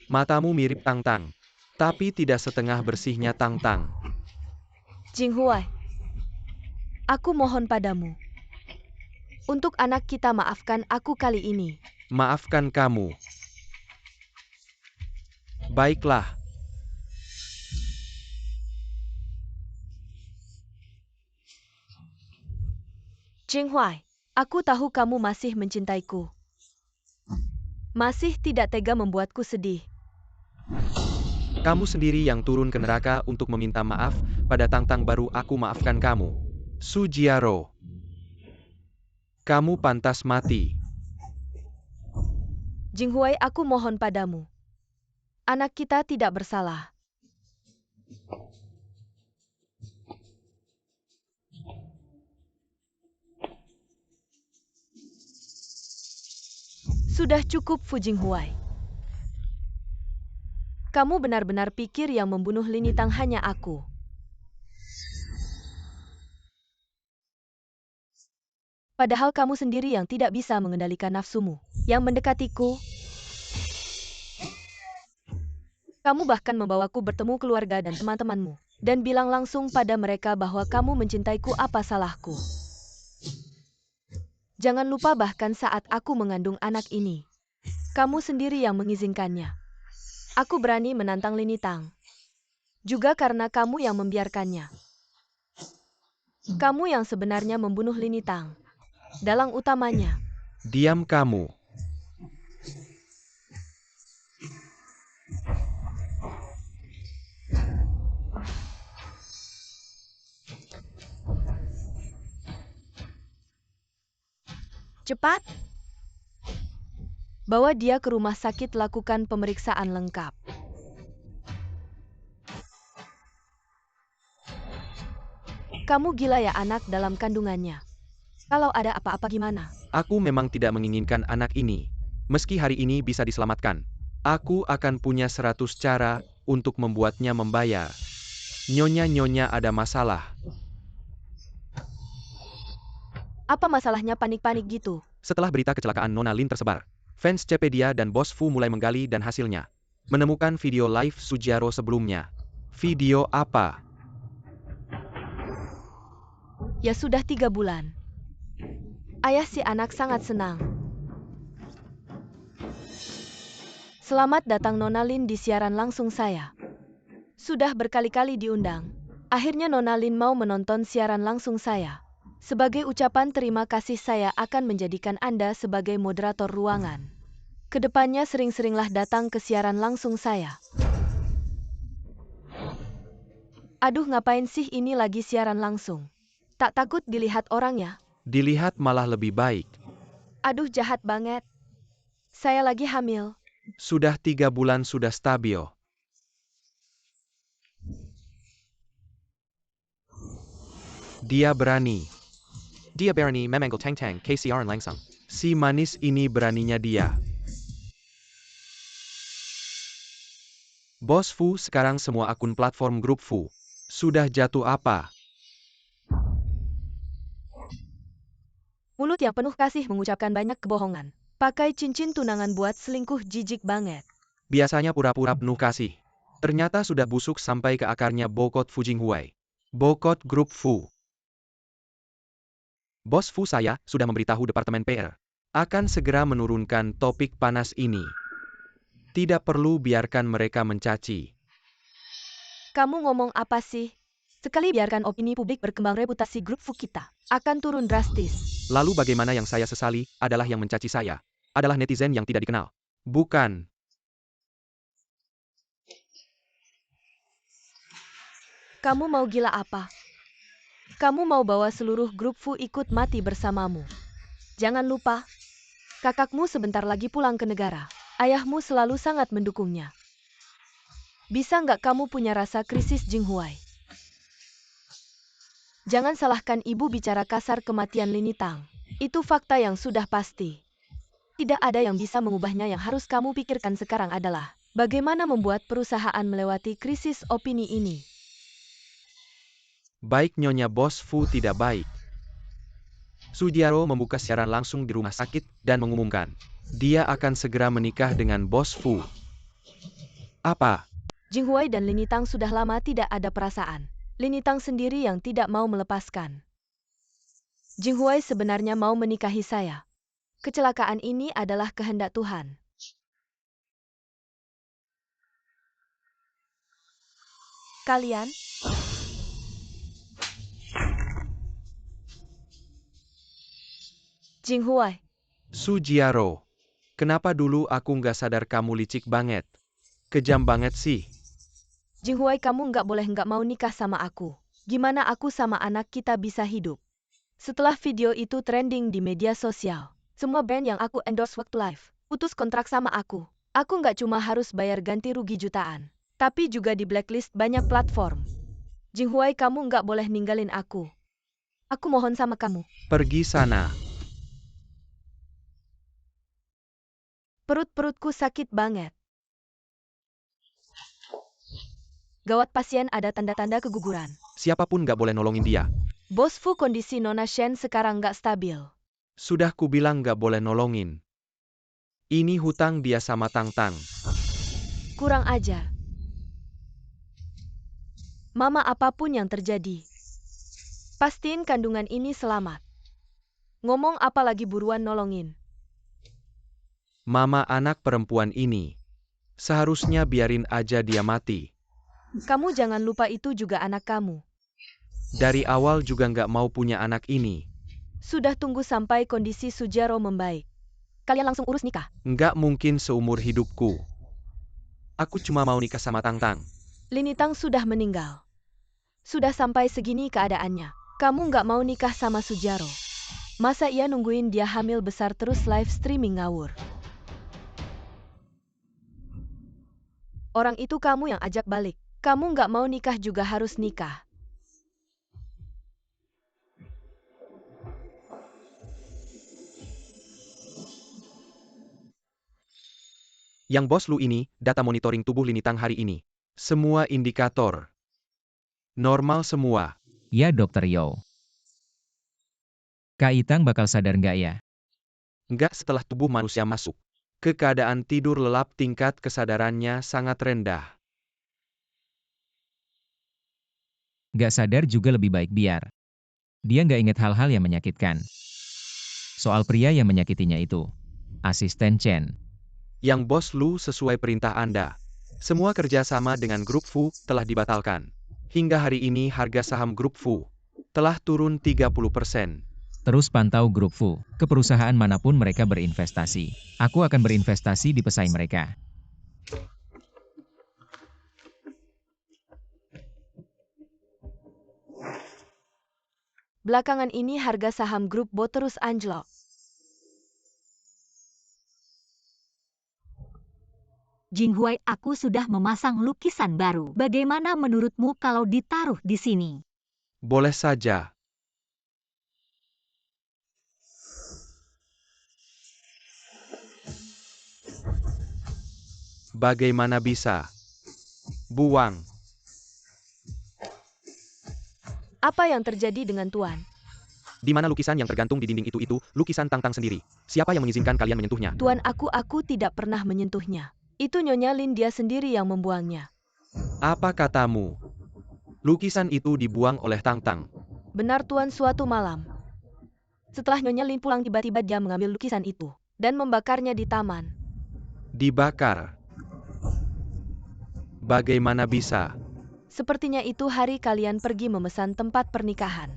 matamu mirip Tang Tang. Tapi tidak setengah bersihnya Tang Tang. Jinghui, aku mohon padamu. Untuk anak kita, maafkan aku kali ini. Maafkan kamu. Baiklah. Jinghui, aku tahu kamu masih mencintaiku. Masih tidak tega membuatku sedih. Kamu sendiri yang turun ke neraka untuk meminta maaf pada Tang Tang, baru aku maafkan kamu. Su Jiaro. Kamu pantas mati. Jinghui, aku mohon padamu. Anak kita tidak bersalah. Sudah cukup, Fu Jinghui. Kamu benar-benar pikir yang membunuh Lin Yitang hanya aku? Padahal kamu sendiri yang tidak bisa mengendalikan nafsumu, yang mendekatiku. Kamu bahkan membawaku bertemu keluarga dan teman-temanmu, dan bilang langsung pada mereka bahwa kamu mencintaiku. Apa salahku? Jangan lupa, bahkan saat aku mengandung anak ini, kamu sendiri yang mengizinkannya. Aku berani menantang Lin Yitang, juga karena kamu yang membiarkannya. Kamu yang sebenarnya membunuh Lin Yitang. Dalang utamanya. Diam kamu. Cepat! Bawa dia ke rumah sakit, lakukan pemeriksaan lengkap. Kamu gila ya, anak dalam kandungannya. Kalau ada apa-apa gimana? Aku memang tidak menginginkan anak ini. Meski hari ini bisa diselamatkan, aku akan punya 100 cara untuk membuatnya membayar. Nyonya ada masalah. Apa masalahnya panik-panik gitu? Setelah berita kecelakaan Nona Lin tersebar, fans Cepedia dan Bos Fu mulai menggali dan hasilnya menemukan video live Su Jiaro sebelumnya. Video apa? Ya sudah 3 bulan. Ayah si anak sangat senang. Selamat datang Nona Lin di siaran langsung saya. Sudah berkali-kali diundang. Akhirnya Nona Lin mau menonton siaran langsung saya. Sebagai ucapan terima kasih, saya akan menjadikan Anda sebagai moderator ruangan. Kedepannya sering-seringlah datang ke siaran langsung saya. Aduh, ngapain sih ini lagi siaran langsung? Tak takut dilihat orangnya? Dilihat malah lebih baik. Aduh, jahat banget. Saya lagi hamil. Sudah 3 bulan sudah stabil. Dia berani. Dia berani memanggil Tang Tang ke siaran langsung. Si manis ini beraninya dia. Bos Fu, sekarang semua akun platform grup Fu sudah jatuh apa? Mulut yang penuh kasih mengucapkan banyak kebohongan. Pakai cincin tunangan buat selingkuh, jijik banget. Biasanya pura-pura penuh kasih. Ternyata sudah busuk sampai ke akarnya. Bokot Fu Jinghui. Bokot grup Fu. Bos Fu, saya sudah memberitahu Departemen PR akan segera menurunkan topik panas ini. Tidak perlu biarkan mereka mencaci. Kamu ngomong apa sih? Sekali biarkan opini publik berkembang, reputasi grup Fu kita akan turun drastis. Lalu bagaimana? Yang saya sesali adalah yang mencaci saya adalah netizen yang tidak dikenal. Bukan. Kamu mau gila apa? Kamu mau bawa seluruh grup Fu ikut mati bersamamu. Jangan lupa, kakakmu sebentar lagi pulang ke negara. Ayahmu selalu sangat mendukungnya. Bisa nggak kamu punya rasa krisis Jinghuai? Jangan salahkan ibu bicara kasar kematian Lin Yitang. Itu fakta yang sudah pasti. Tidak ada yang bisa mengubahnya. Yang harus kamu pikirkan sekarang adalah bagaimana membuat perusahaan melewati krisis opini ini. Baik Nyonya Bos Fu tidak baik. Sujiaro membuka siaran langsung di rumah sakit dan mengumumkan, dia akan segera menikah dengan Bos Fu. Apa? Jinghuai dan Lin Yitang sudah lama tidak ada perasaan. Lin Yitang sendiri yang tidak mau melepaskan. Jinghuai sebenarnya mau menikahi saya. Kecelakaan ini adalah kehendak Tuhan. Kalian? Jinghuai. Sujiaro. Kenapa dulu aku nggak sadar kamu licik banget? Kejam banget sih. Jinghuai, kamu nggak boleh nggak mau nikah sama aku. Gimana aku sama anak kita bisa hidup? Setelah video itu trending di media sosial, semua band yang aku endorse waktu live putus kontrak sama aku. Aku nggak cuma harus bayar ganti rugi jutaan, tapi juga di blacklist banyak platform. Jinghuai, kamu nggak boleh ninggalin aku. Aku mohon sama kamu. Pergi sana. Perut-perutku sakit banget. Gawat, pasien ada tanda-tanda keguguran. Siapapun nggak boleh nolongin dia. Bos Fu, kondisi Nona Shen sekarang nggak stabil. Sudah kubilang nggak boleh nolongin. Ini hutang dia sama Tang-Tang. Kurang ajar. Mama, apapun yang terjadi, pastiin kandungan ini selamat. Ngomong apa lagi, buruan nolongin. Mama anak perempuan ini. Seharusnya biarin aja dia mati. Kamu jangan lupa itu juga anak kamu. Dari awal juga nggak mau punya anak ini. Sudah tunggu sampai kondisi Sujiaro membaik. Kalian langsung urus nikah. Nggak mungkin seumur hidupku. Aku cuma mau nikah sama Tang-Tang. Lin Yitang sudah meninggal. Sudah sampai segini keadaannya. Kamu nggak mau nikah sama Sujiaro. Masa ia nungguin dia hamil besar terus live streaming ngawur? Orang itu kamu yang ajak balik. Kamu nggak mau nikah juga harus nikah. Yang Bos Lu ini, data monitoring tubuh Lin Yitang hari ini. Semua indikator normal semua. Ya Dokter Yo. Kak Itang bakal sadar nggak ya? Nggak setelah tubuh manusia masuk ke keadaan tidur lelap, tingkat kesadarannya sangat rendah. Nggak sadar juga lebih baik biar. Dia nggak inget hal-hal yang menyakitkan. Soal pria yang menyakitinya itu. Asisten Chen. Yang Bos Lu, sesuai perintah Anda, semua kerjasama dengan grup Fu telah dibatalkan. Hingga hari ini harga saham grup Fu telah turun 30%. Terus pantau grup Fu, ke perusahaan manapun mereka berinvestasi. Aku akan berinvestasi di pesaing mereka. Belakangan ini harga saham grup Bo terus anjlok. Jinghuai, aku sudah memasang lukisan baru. Bagaimana menurutmu kalau ditaruh di sini? Boleh saja. Bagaimana bisa? Buang. Apa yang terjadi dengan Tuan? Di mana lukisan yang tergantung di dinding itu lukisan Tang-Tang sendiri. Siapa yang mengizinkan kalian menyentuhnya? Tuan, aku tidak pernah menyentuhnya. Itu Nyonya Lin, dia sendiri yang membuangnya. Apa katamu? Lukisan itu dibuang oleh Tang-Tang. Benar Tuan, suatu malam. Setelah Nyonya Lin pulang, tiba-tiba dia mengambil lukisan itu dan membakarnya di taman. Dibakar? Bagaimana bisa? Sepertinya itu hari kalian pergi memesan tempat pernikahan.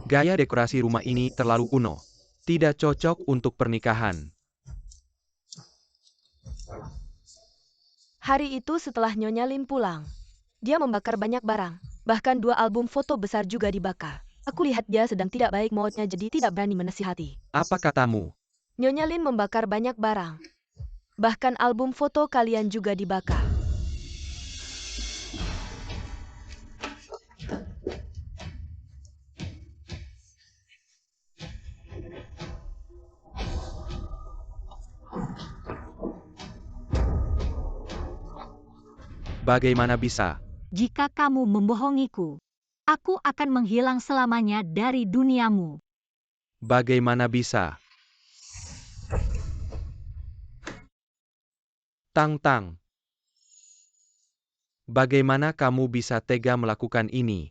Gaya dekorasi rumah ini terlalu kuno. Tidak cocok untuk pernikahan. Hari itu setelah Nyonya Lin pulang, dia membakar banyak barang. Bahkan 2 album foto besar juga dibakar. Aku lihat dia sedang tidak baik moodnya jadi tidak berani menasihati. Apa katamu? Nyonya Lin membakar banyak barang. Bahkan album foto kalian juga dibakar. Bagaimana bisa? Jika kamu membohongiku, aku akan menghilang selamanya dari duniamu. Bagaimana bisa? Tang. Bagaimana kamu bisa tega melakukan ini?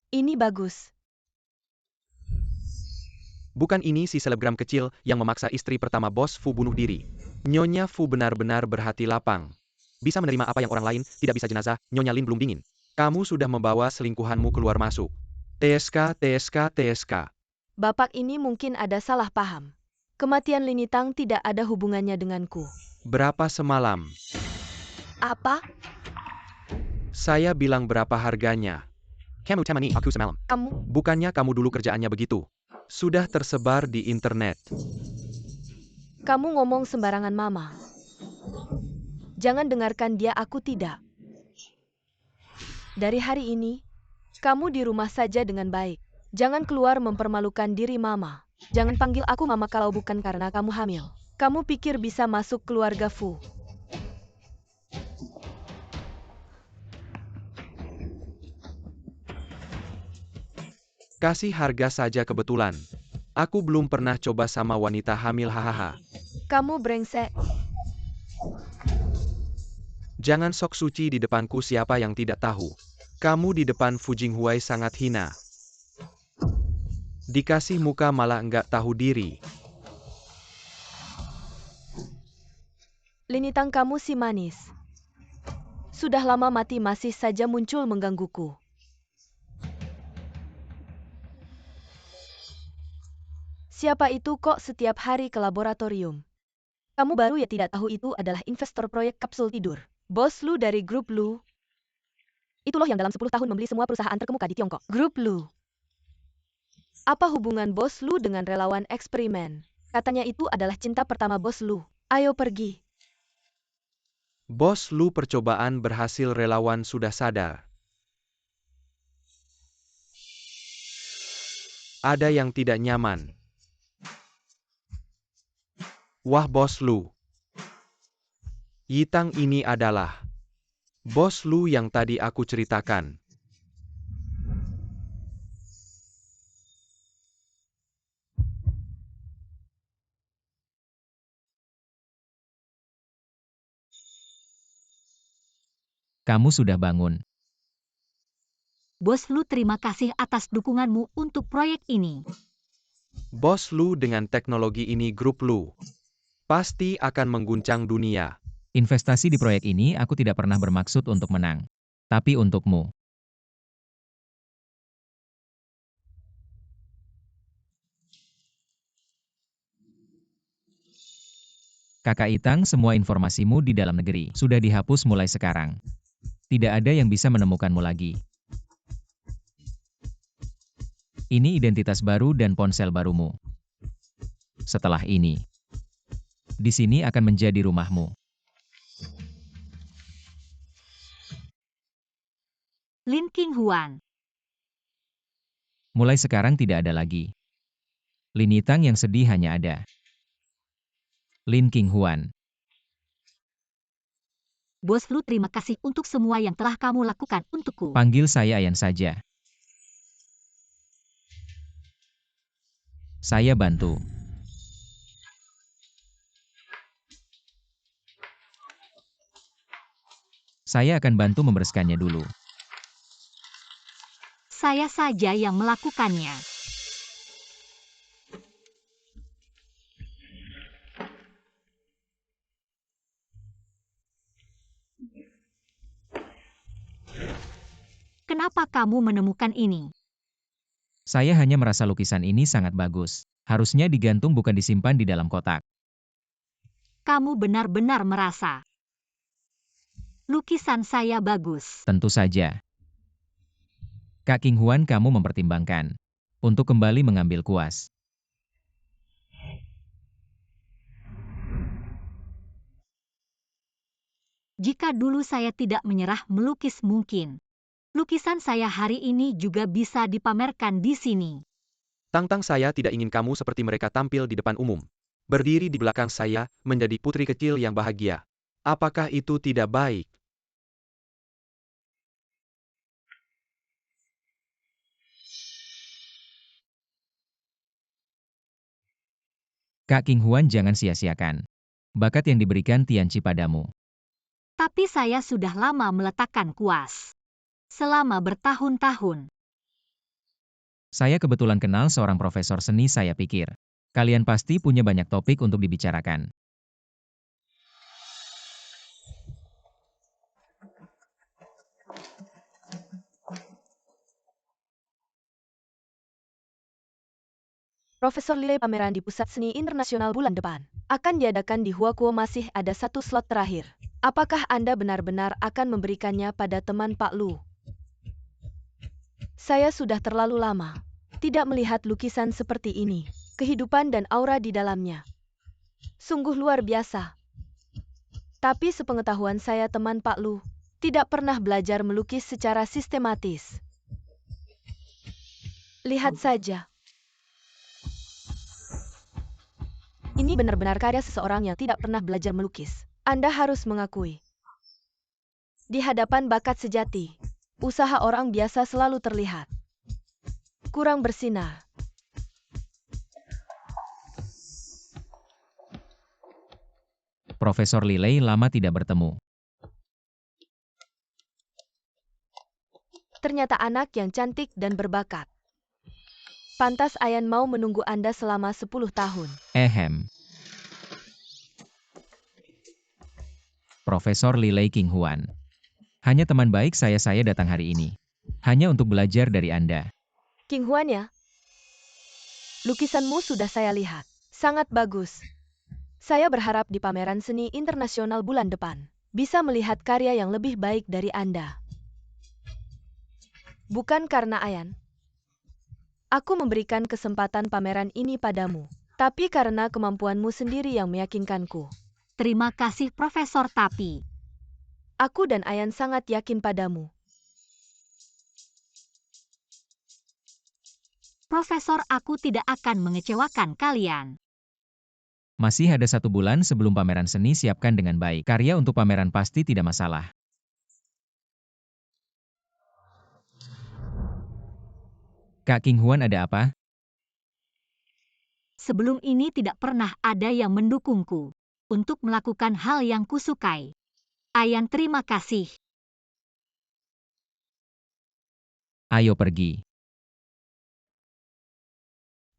Ini bagus. Bukan ini si selebgram kecil yang memaksa istri pertama Bos Fu bunuh diri. Nyonya Fu benar-benar berhati lapang. Bisa menerima apa yang orang lain tidak bisa jenazah, Nyonya Lin belum dingin. Kamu sudah membawa selingkuhanmu keluar masuk. TSK. Bapak ini mungkin ada salah paham. Kematian Lin Yitang tidak ada hubungannya denganku. Berapa semalam? Apa? Saya bilang berapa harganya. Kamu temani aku semalam. Kamu? Bukannya kamu dulu kerjaannya begitu. Sudah tersebar di internet. Kamu ngomong sembarangan mama. Jangan dengarkan dia, aku tidak. Dari hari ini, kamu di rumah saja dengan baik. Jangan keluar mempermalukan diri mama. Jangan panggil aku mama kalau bukan karena kamu hamil. Kamu pikir bisa masuk keluarga Fu? Kasih harga saja kebetulan. Aku belum pernah coba sama wanita hamil hahaha. Kamu brengsek. Jangan sok suci di depanku siapa yang tidak tahu. Kamu di depan Fu Jinghuai sangat hina. Dikasih muka malah enggak tahu diri. Lin Yitang, kamu si manis. Sudah lama mati masih saja muncul menggangguku. Siapa itu kok setiap hari ke laboratorium? Kamu baru ya tidak tahu itu adalah investor proyek kapsul tidur. Bos Lu dari grup Lu. Itu loh yang dalam 10 tahun membeli semua perusahaan terkemuka di Tiongkok. Grup Lu. Apa hubungan Bos Lu dengan relawan eksperimen? Katanya itu adalah cinta pertama Bos Lu. Ayo pergi. Bos Lu percobaan berhasil, relawan sudah sadar. Ada yang tidak nyaman. Wah Bos Lu. Yitang ini adalah Bos Lu yang tadi aku ceritakan. Kamu sudah bangun. Bos Lu, terima kasih atas dukunganmu untuk proyek ini. Bos Lu dengan teknologi ini grup Lu pasti akan mengguncang dunia. Investasi di proyek ini aku tidak pernah bermaksud untuk menang. Tapi untukmu. Kakak Itang, semua informasimu di dalam negeri sudah dihapus mulai sekarang. Tidak ada yang bisa menemukanmu lagi. Ini identitas baru dan ponsel barumu. Setelah ini, di sini akan menjadi rumahmu. Lin Qinghuan. Mulai sekarang tidak ada lagi Lin Yitang yang sedih, hanya ada Lin Qinghuan. Bos Lu, terima kasih untuk semua yang telah kamu lakukan untukku. Panggil saya Ayan saja. Saya bantu. Saya akan bantu membereskannya dulu. Saya saja yang melakukannya. Kenapa kamu menemukan ini? Saya hanya merasa lukisan ini sangat bagus. Harusnya digantung, bukan disimpan di dalam kotak. Kamu benar-benar merasa. Lukisan saya bagus. Tentu saja. Kak King Huan, kamu mempertimbangkan untuk kembali mengambil kuas. Jika dulu saya tidak menyerah melukis mungkin. Lukisan saya hari ini juga bisa dipamerkan di sini. Tang-tang, saya tidak ingin kamu seperti mereka tampil di depan umum. Berdiri di belakang saya, menjadi putri kecil yang bahagia. Apakah itu tidak baik? Kak King Huan, jangan sia-siakan bakat yang diberikan Tianqi padamu. Tapi saya sudah lama meletakkan kuas. Selama bertahun-tahun. Saya kebetulan kenal seorang profesor seni, saya pikir kalian pasti punya banyak topik untuk dibicarakan. Profesor Lilei, pameran di Pusat Seni Internasional bulan depan akan diadakan di Huakuo. Masih ada 1 slot terakhir. Apakah Anda benar-benar akan memberikannya pada teman Pak Lu? Saya sudah terlalu lama tidak melihat lukisan seperti ini. Kehidupan dan aura di dalamnya sungguh luar biasa. Tapi sepengetahuan saya, teman Pak Lu tidak pernah belajar melukis secara sistematis. Lihat saja. Ini benar-benar karya seseorang yang tidak pernah belajar melukis. Anda harus mengakui. Di hadapan bakat sejati, usaha orang biasa selalu terlihat kurang bersinar. Profesor Lilei, lama tidak bertemu. Ternyata anak yang cantik dan berbakat. Pantas Ayan mau menunggu Anda selama 10 tahun. Profesor Lilei King Huan. Hanya teman baik saya datang hari ini. Hanya untuk belajar dari Anda. King Huan ya? Lukisanmu sudah saya lihat. Sangat bagus. Saya berharap di pameran seni internasional bulan depan bisa melihat karya yang lebih baik dari Anda. Bukan karena Ayan aku memberikan kesempatan pameran ini padamu, tapi karena kemampuanmu sendiri yang meyakinkanku. Terima kasih Profesor, tapi aku dan Ayan sangat yakin padamu. Profesor, aku tidak akan mengecewakan kalian. Masih ada 1 bulan sebelum pameran seni, siapkan dengan baik. Karya untuk pameran pasti tidak masalah. Kak King Huan, ada apa? Sebelum ini tidak pernah ada yang mendukungku untuk melakukan hal yang kusukai. Ayan, terima kasih. Ayo pergi.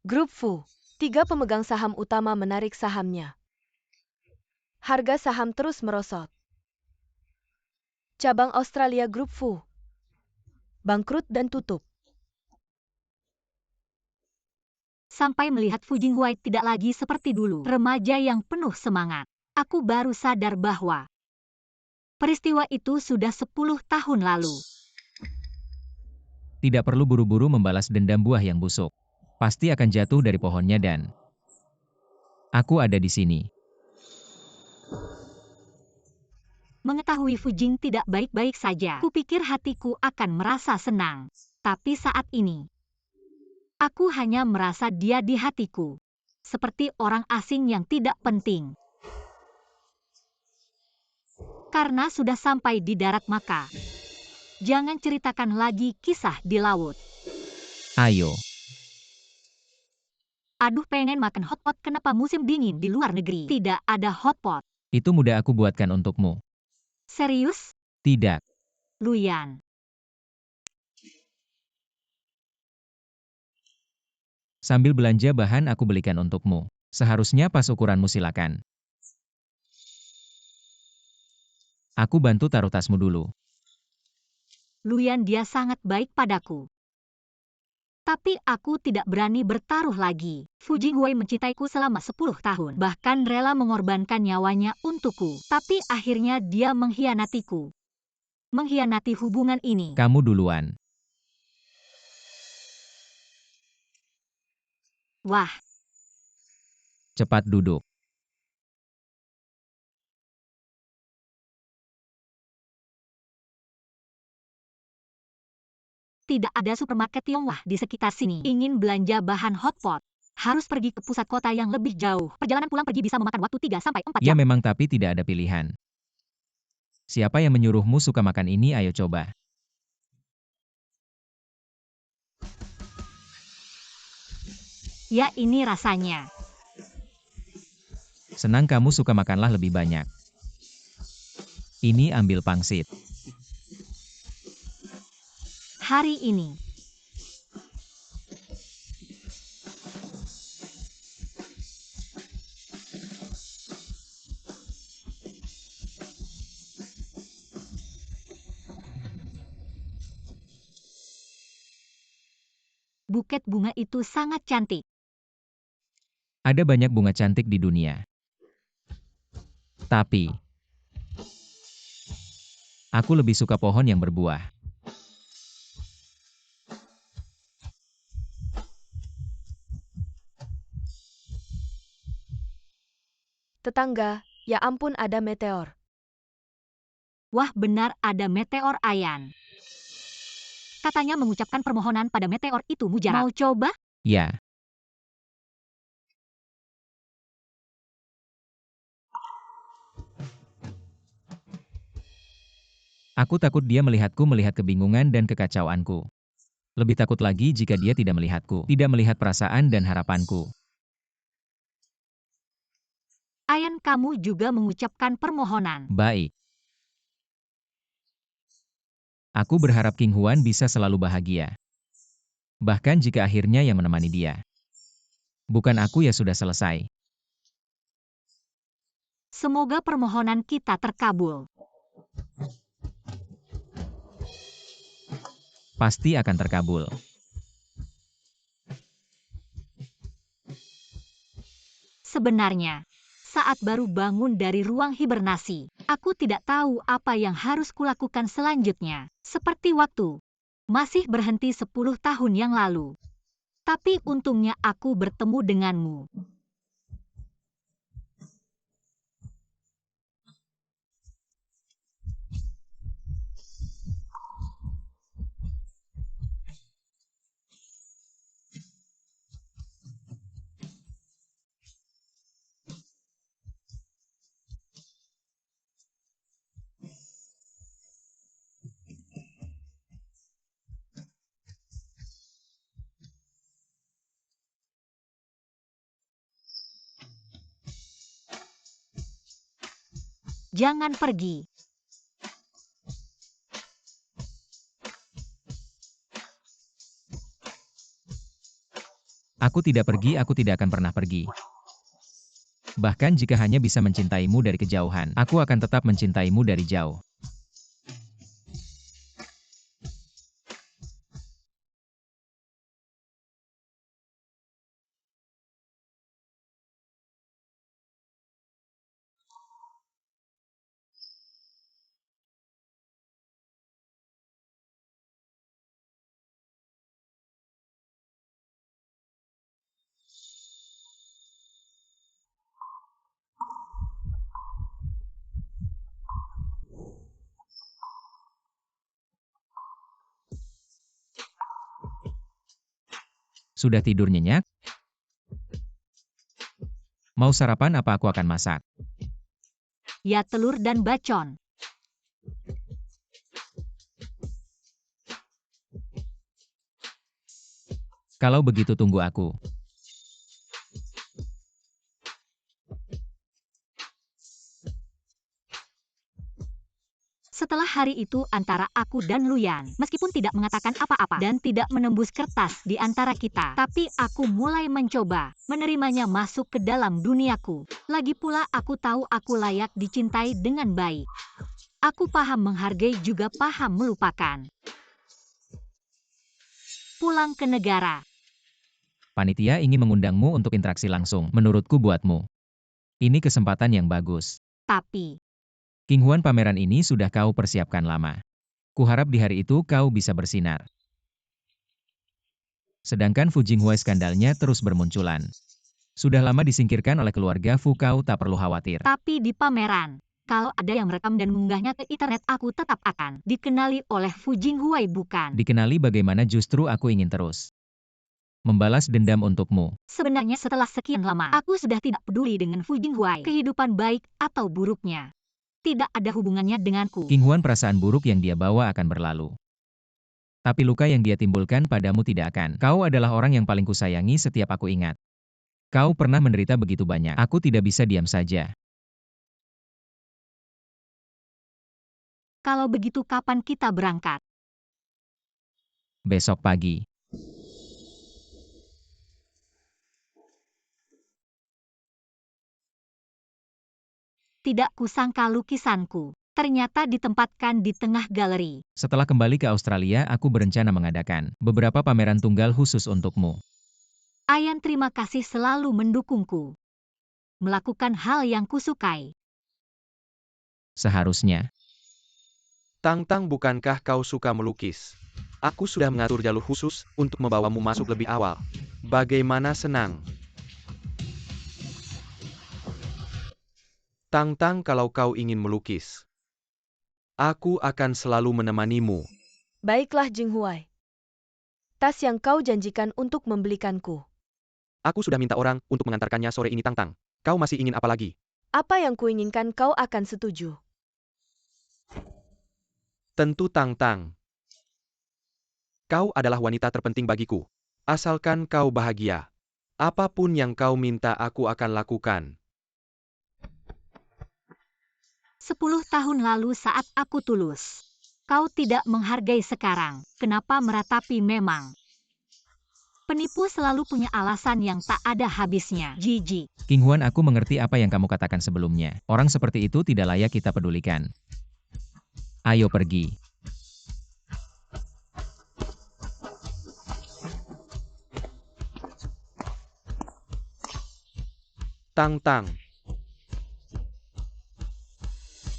Grup Fu, 3 pemegang saham utama menarik sahamnya. Harga saham terus merosot. Cabang Australia Grup Fu bangkrut dan tutup. Sampai melihat Fu Jinghuai tidak lagi seperti dulu, remaja yang penuh semangat. Aku baru sadar bahwa peristiwa itu sudah 10 tahun lalu. Tidak perlu buru-buru membalas dendam buah yang busuk. Pasti akan jatuh dari pohonnya dan aku ada di sini. Mengetahui Fu Jing tidak baik-baik saja, kupikir hatiku akan merasa senang. Tapi saat ini, aku hanya merasa dia di hatiku, seperti orang asing yang tidak penting. Karena sudah sampai di darat, maka jangan ceritakan lagi kisah di laut. Ayo. Aduh, pengen makan hotpot. Kenapa musim dingin di luar negeri tidak ada hotpot? Itu mudah aku buatkan untukmu. Serius? Tidak. Luyan. Sambil belanja bahan aku belikan untukmu. Seharusnya pas ukuranmu, silakan. Aku bantu taruh tasmu dulu. Luyan, dia sangat baik padaku. Tapi aku tidak berani bertaruh lagi. Fu Jinghuai mencintaiku selama 10 tahun. Bahkan rela mengorbankan nyawanya untukku. Tapi akhirnya dia mengkhianatiku. mengkhianati hubungan ini. Kamu duluan. Wah, Cepat duduk. tidak ada supermarket Tionghoa di sekitar sini. Ingin belanja bahan hotpot. Harus pergi ke pusat kota yang lebih jauh. Perjalanan pulang pergi bisa memakan waktu 3-4 Ya jam. memang tapi tidak ada pilihan. Siapa yang menyuruhmu suka makan ini? Ayo coba. Ya ini rasanya. Senang kamu suka makanlah lebih banyak. Ini ambil pangsit. Hari ini. Buket bunga itu sangat cantik. Ada banyak bunga cantik di dunia. Tapi, aku lebih suka pohon yang berbuah. Tetangga, ya ampun ada meteor. Wah benar ada meteor Ayan. Katanya mengucapkan permohonan pada meteor itu mujarab. Mau coba? Ya, aku takut dia melihatku melihat kebingungan dan kekacauanku. Lebih takut lagi jika dia tidak melihatku, tidak melihat perasaan dan harapanku. Ayan kamu juga mengucapkan permohonan. Baik. Aku berharap King Huan bisa selalu bahagia. Bahkan jika akhirnya yang menemani dia. Bukan aku ya sudah selesai. Semoga permohonan kita terkabul. Pasti akan terkabul. Sebenarnya, saat baru bangun dari ruang hibernasi, aku tidak tahu apa yang harus kulakukan selanjutnya. Seperti waktu masih berhenti 10 tahun yang lalu. Tapi untungnya aku bertemu denganmu. Jangan pergi. Aku tidak pergi, aku tidak akan pernah pergi. Bahkan jika hanya bisa mencintaimu dari kejauhan, aku akan tetap mencintaimu dari jauh. Sudah tidur nyenyak? Mau sarapan apa aku akan masak? Ya telur dan bacon. Kalau begitu tunggu aku. Setelah hari itu antara aku dan Luyan, meskipun tidak mengatakan apa-apa dan tidak menembus kertas di antara kita, tapi aku mulai mencoba menerimanya masuk ke dalam duniaku. Lagi pula aku tahu aku layak dicintai dengan baik. Aku paham menghargai juga paham melupakan. Pulang ke negara. Panitia ingin mengundangmu untuk interaksi langsung, menurutku buatmu. Ini kesempatan yang bagus. Tapi King Huan, pameran ini sudah kau persiapkan lama. Kuharap di hari itu kau bisa bersinar. Sedangkan Fu Jinghuai skandalnya terus bermunculan. Sudah lama disingkirkan oleh keluarga Fu, kau tak perlu khawatir. Tapi di pameran, kalau ada yang merekam dan mengunggahnya ke internet, aku tetap akan dikenali oleh Fu Jinghuai, bukan? Dikenali bagaimana, justru aku ingin terus membalas dendam untukmu. Sebenarnya setelah sekian lama, aku sudah tidak peduli dengan Fu Jinghuai. Kehidupan baik atau buruknya tidak ada hubungannya denganku. King Huan, perasaan buruk yang dia bawa akan berlalu. Tapi luka yang dia timbulkan padamu tidak akan. Kau adalah orang yang paling kusayangi setiap aku ingat. Kau pernah menderita begitu banyak. Aku tidak bisa diam saja. Kalau begitu kapan kita berangkat? Besok pagi. Tidak kusangka lukisanku ternyata ditempatkan di tengah galeri. Setelah kembali ke Australia, aku berencana mengadakan beberapa pameran tunggal khusus untukmu. Ayan, terima kasih selalu mendukungku melakukan hal yang kusukai. Seharusnya. Tang Tang, bukankah kau suka melukis? Aku sudah mengatur jalur khusus untuk membawamu masuk lebih awal. Bagaimana, senang? Tang Tang, kalau kau ingin melukis, aku akan selalu menemanimu. Baiklah Jinghuai. Tas yang kau janjikan untuk membelikanku. Aku sudah minta orang untuk mengantarkannya sore ini, Tang Tang. Kau masih ingin apa lagi? Apa yang kuinginkan kau akan setuju. Tentu, Tang Tang. Kau adalah wanita terpenting bagiku. Asalkan kau bahagia. Apapun yang kau minta aku akan lakukan. 10 tahun lalu saat aku tulus, kau tidak menghargai sekarang. Kenapa meratapi? Memang penipu selalu punya alasan yang tak ada habisnya. Jijik. King Huan, aku mengerti apa yang kamu katakan sebelumnya. Orang seperti itu tidak layak kita pedulikan. Ayo pergi. Tang Tang.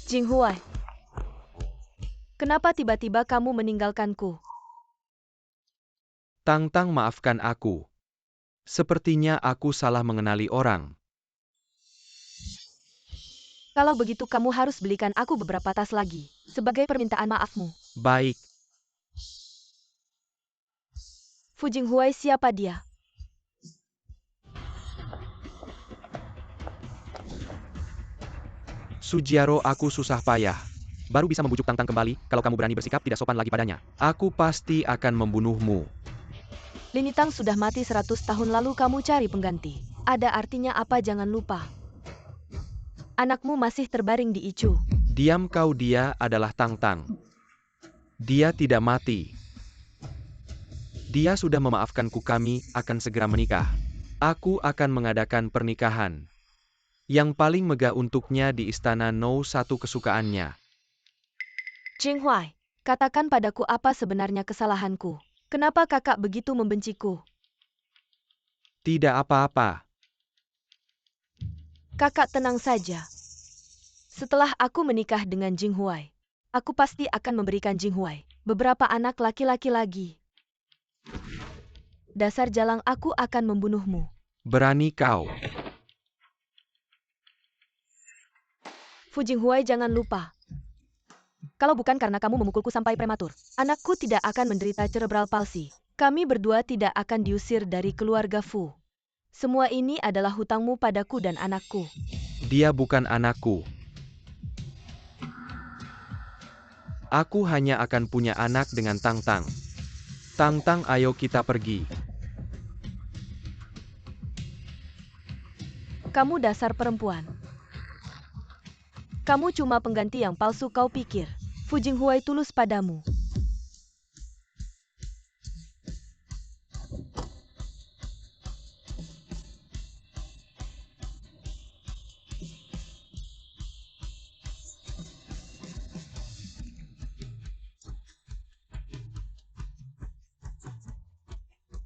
Jinghuai. Kenapa tiba-tiba kamu meninggalkanku? Tang Tang, maafkan aku. Sepertinya aku salah mengenali orang. Kalau begitu kamu harus belikan aku beberapa tas lagi, sebagai permintaan maafmu. Baik. Fu Jinghuai, siapa dia? Sujiaro, aku susah payah baru bisa membujuk Tang Tang kembali. Kalau kamu berani bersikap tidak sopan lagi padanya, aku pasti akan membunuhmu. Lin Yitang sudah mati 100 tahun lalu, kamu cari pengganti. Ada artinya apa? Jangan lupa. Anakmu masih terbaring di Ichu. Diam kau, dia adalah Tang Tang. Dia tidak mati. Dia sudah memaafkanku, kami akan segera menikah. Aku akan mengadakan pernikahan yang paling megah untuknya di Istana No, satu kesukaannya. Jinghuai, katakan padaku apa sebenarnya kesalahanku. Kenapa kakak begitu membenciku? Tidak apa-apa. Kakak tenang saja. Setelah aku menikah dengan Jinghuai, aku pasti akan memberikan Jinghuai beberapa anak laki-laki lagi. Dasar jalang, aku akan membunuhmu. Berani kau. Fu Jinghuai, jangan lupa. Kalau bukan karena kamu memukulku sampai prematur, anakku tidak akan menderita cerebral palsy. Kami berdua tidak akan diusir dari keluarga Fu. Semua ini adalah hutangmu padaku dan anakku. Dia bukan anakku. Aku hanya akan punya anak dengan Tang Tang. Tang Tang, ayo kita pergi. Kamu dasar perempuan. Kamu cuma pengganti yang palsu, kau pikir. Fu Jinghuai tulus padamu.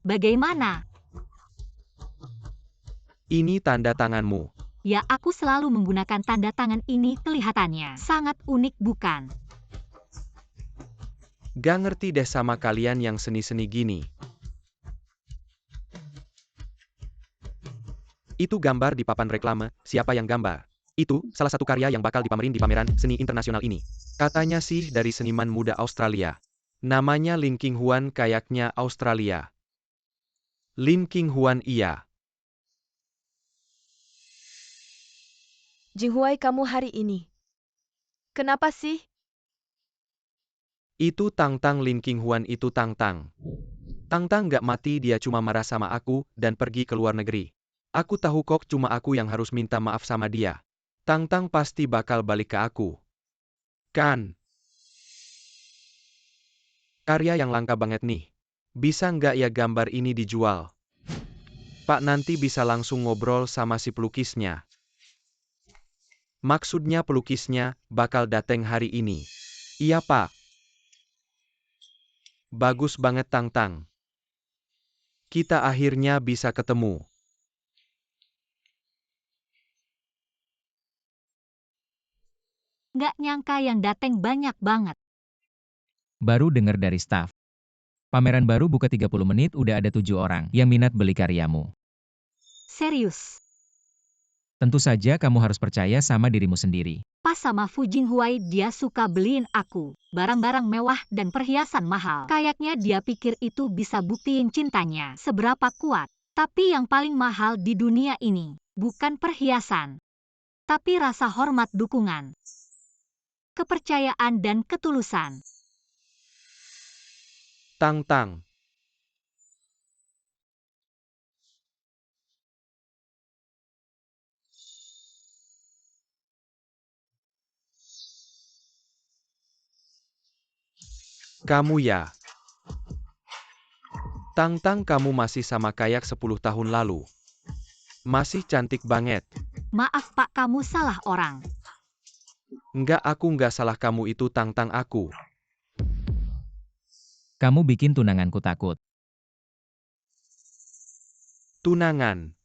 Bagaimana? Ini tanda tanganmu. Ya, aku selalu menggunakan tanda tangan ini, kelihatannya sangat unik, bukan? Gak ngerti deh sama kalian yang seni-seni gini. Itu gambar di papan reklame, siapa yang gambar? Itu salah satu karya yang bakal dipamerin di pameran seni internasional ini. Katanya sih dari seniman muda Australia. Namanya Lin King Huan, kayaknya Australia. Lin King Huan iya. Jinghuai, kamu hari ini. Kenapa sih? Itu Tang-Tang, Lin King Huan itu Tang-Tang. Tang-Tang gak mati, dia cuma marah sama aku dan pergi ke luar negeri. Aku tahu kok cuma aku yang harus minta maaf sama dia. Tang-Tang pasti bakal balik ke aku. Kan? Karya yang langka banget nih. Bisa nggak ya gambar ini dijual? Pak nanti bisa langsung ngobrol sama si pelukisnya. Maksudnya pelukisnya bakal dateng hari ini. Iya Pak. Bagus banget Tang-Tang. Kita akhirnya bisa ketemu. Nggak nyangka yang dateng banyak banget. Baru dengar dari staf. Pameran baru buka 30 menit udah ada 7 orang yang minat beli karyamu. Serius. Tentu saja kamu harus percaya sama dirimu sendiri. Pas sama Fu Jinghuai dia suka beliin aku barang-barang mewah dan perhiasan mahal. Kayaknya dia pikir itu bisa buktiin cintanya seberapa kuat. Tapi yang paling mahal di dunia ini bukan perhiasan, tapi rasa hormat, dukungan, kepercayaan dan ketulusan. Tang-Tang. Kamu ya. Tang-Tang, kamu masih sama kayak 10 tahun lalu. Masih cantik banget. Maaf Pak, kamu salah orang. Enggak, aku enggak salah, kamu itu Tang-Tang aku. Kamu bikin tunanganku takut. Tunangan.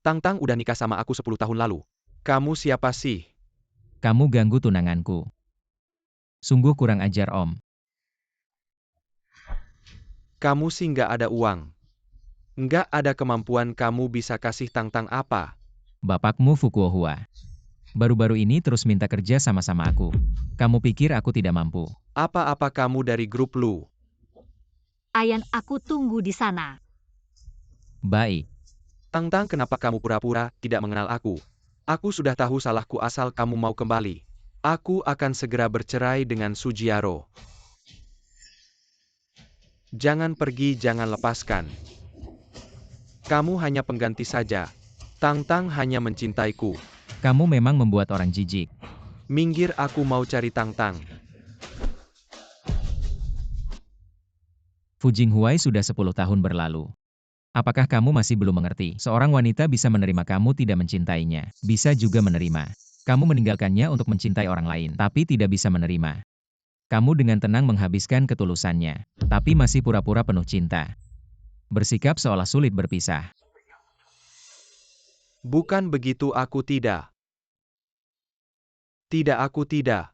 Tang-Tang udah nikah sama aku 10 tahun lalu. Kamu siapa sih? Kamu ganggu tunanganku. Sungguh kurang ajar Om. Kamu sih nggak ada uang. Nggak ada kemampuan, kamu bisa kasih Tang-Tang apa? Bapakmu Fukuohua. Baru-baru ini terus minta kerja sama-sama aku. Kamu pikir aku tidak mampu? Apa-apa kamu dari grup Lu? Ayan, aku tunggu di sana. Baik. Tang-Tang, kenapa kamu pura-pura tidak mengenal aku? Aku sudah tahu salahku, asal kamu mau kembali. Aku akan segera bercerai dengan Sujiaro. Jangan pergi, jangan lepaskan. Kamu hanya pengganti saja. Tang-Tang hanya mencintaiku. Kamu memang membuat orang jijik. Minggir, aku mau cari Tang-Tang. Fu Jinghuai sudah 10 tahun berlalu. Apakah kamu masih belum mengerti? Seorang wanita bisa menerima kamu tidak mencintainya. Bisa juga menerima. Kamu meninggalkannya untuk mencintai orang lain, tapi tidak bisa menerima. Kamu dengan tenang menghabiskan ketulusannya, tapi masih pura-pura penuh cinta. Bersikap seolah sulit berpisah. Bukan begitu, aku tidak. Tidak, aku tidak.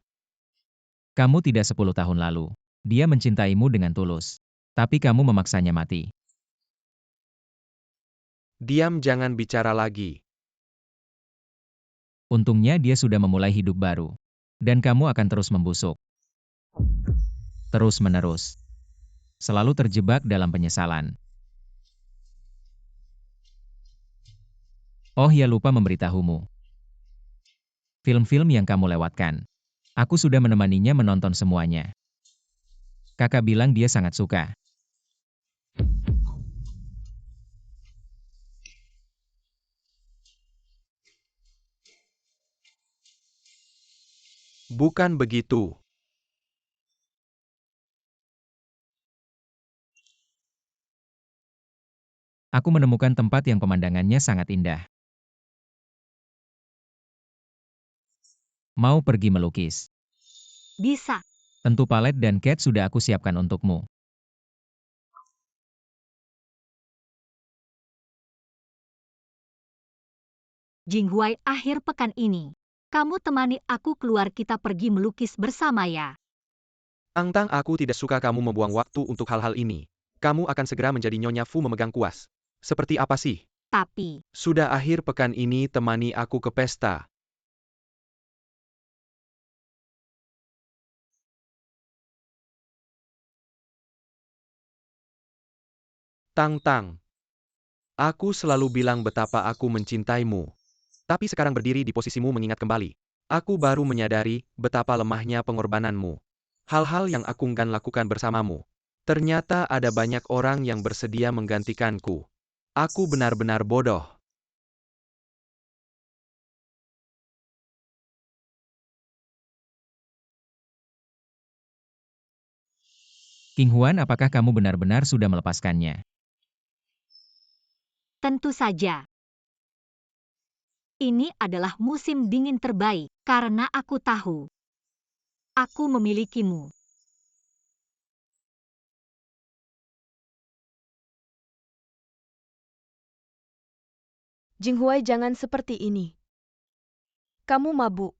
Kamu tidak 10 tahun lalu. Dia mencintaimu dengan tulus. Tapi kamu memaksanya mati. Diam, jangan bicara lagi. Untungnya dia sudah memulai hidup baru. Dan kamu akan terus membusuk. Terus-menerus. Selalu terjebak dalam penyesalan. Oh ya, lupa memberitahumu. Film-film yang kamu lewatkan. Aku sudah menemaninya menonton semuanya. Kakak bilang dia sangat suka. Bukan begitu. Aku menemukan tempat yang pemandangannya sangat indah. Mau pergi melukis? Bisa. Tentu palet dan cat sudah aku siapkan untukmu. Jinghuai, akhir pekan ini kamu temani aku keluar, kita pergi melukis bersama ya. Tang, aku tidak suka kamu membuang waktu untuk hal-hal ini. Kamu akan segera menjadi Nyonya Fu memegang kuas. Seperti apa sih? Tapi, Sudah akhir pekan ini temani aku ke pesta. Tang, aku selalu bilang betapa aku mencintaimu. Tapi sekarang berdiri di posisimu mengingat kembali. Aku baru menyadari betapa lemahnya pengorbananmu. Hal-hal yang aku enggan lakukan bersamamu. Ternyata ada banyak orang yang bersedia menggantikanku. Aku benar-benar bodoh. King Huan, apakah kamu benar-benar sudah melepaskannya? tentu saja. Ini adalah musim dingin terbaik, karena aku tahu. Aku memilikimu. Jinghuai, jangan seperti ini. Kamu mabuk.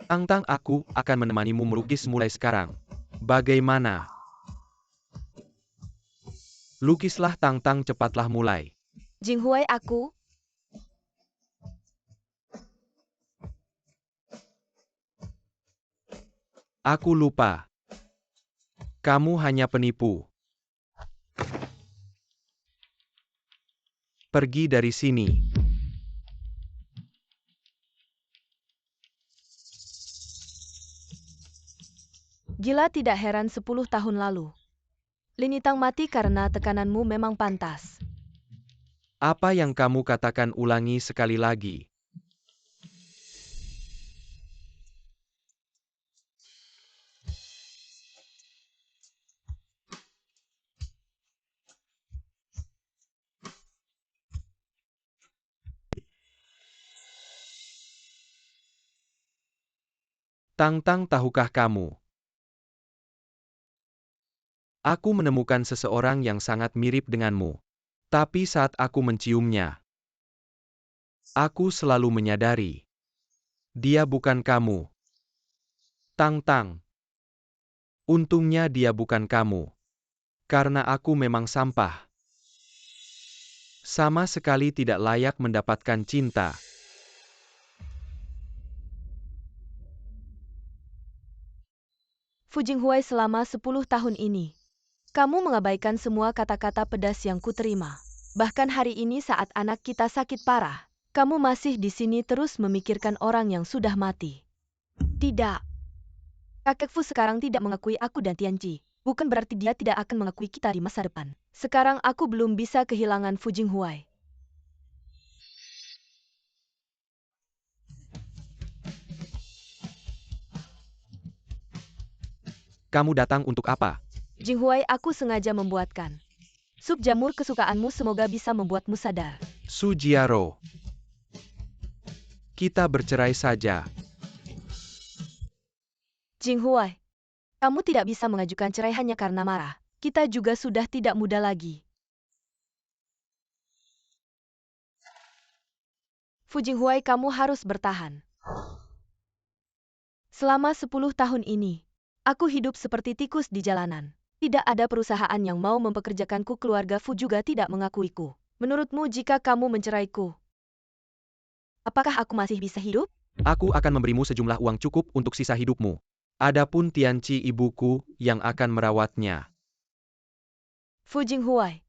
Tang, aku akan menemanimu melukis mulai sekarang. Bagaimana? Lukislah Tang, cepatlah mulai. Jinghuai, aku. Aku lupa. Kamu hanya penipu. Pergi dari sini. Gila, tidak heran 10 tahun lalu. Linitang mati karena tekananmu memang pantas. Apa yang kamu katakan, ulangi sekali lagi. Tang, tahukah kamu? Aku menemukan seseorang yang sangat mirip denganmu. Tapi saat aku menciumnya, aku selalu menyadari. Dia bukan kamu. Tang. Untungnya dia bukan kamu. Karena aku memang sampah. Sama sekali tidak layak mendapatkan cinta. Fu Jinghuai, selama 10 tahun ini, kamu mengabaikan semua kata-kata pedas yang kuterima. Bahkan hari ini saat anak kita sakit parah, kamu masih di sini terus memikirkan orang yang sudah mati. Tidak. Kakek Fu sekarang tidak mengakui aku dan Tianji. Bukan berarti dia tidak akan mengakui kita di masa depan. Sekarang aku belum bisa kehilangan Fu Jinghuai. Kamu datang untuk apa? Jinghuai, aku sengaja membuatkan sup jamur kesukaanmu, semoga bisa membuatmu sadar. Sujiaro. Kita bercerai saja. Jinghuai, kamu tidak bisa mengajukan cerai hanya karena marah. Kita juga sudah tidak muda lagi. Fu Jinghuai, kamu harus bertahan. Selama 10 tahun ini, aku hidup seperti tikus di jalanan. Tidak ada perusahaan yang mau mempekerjakanku, keluarga Fu juga tidak mengakuiku. Menurutmu jika kamu menceraiku, apakah aku masih bisa hidup? Aku akan memberimu sejumlah uang cukup untuk sisa hidupmu. Adapun Tianci, ibuku yang akan merawatnya. Fu Jinghuai,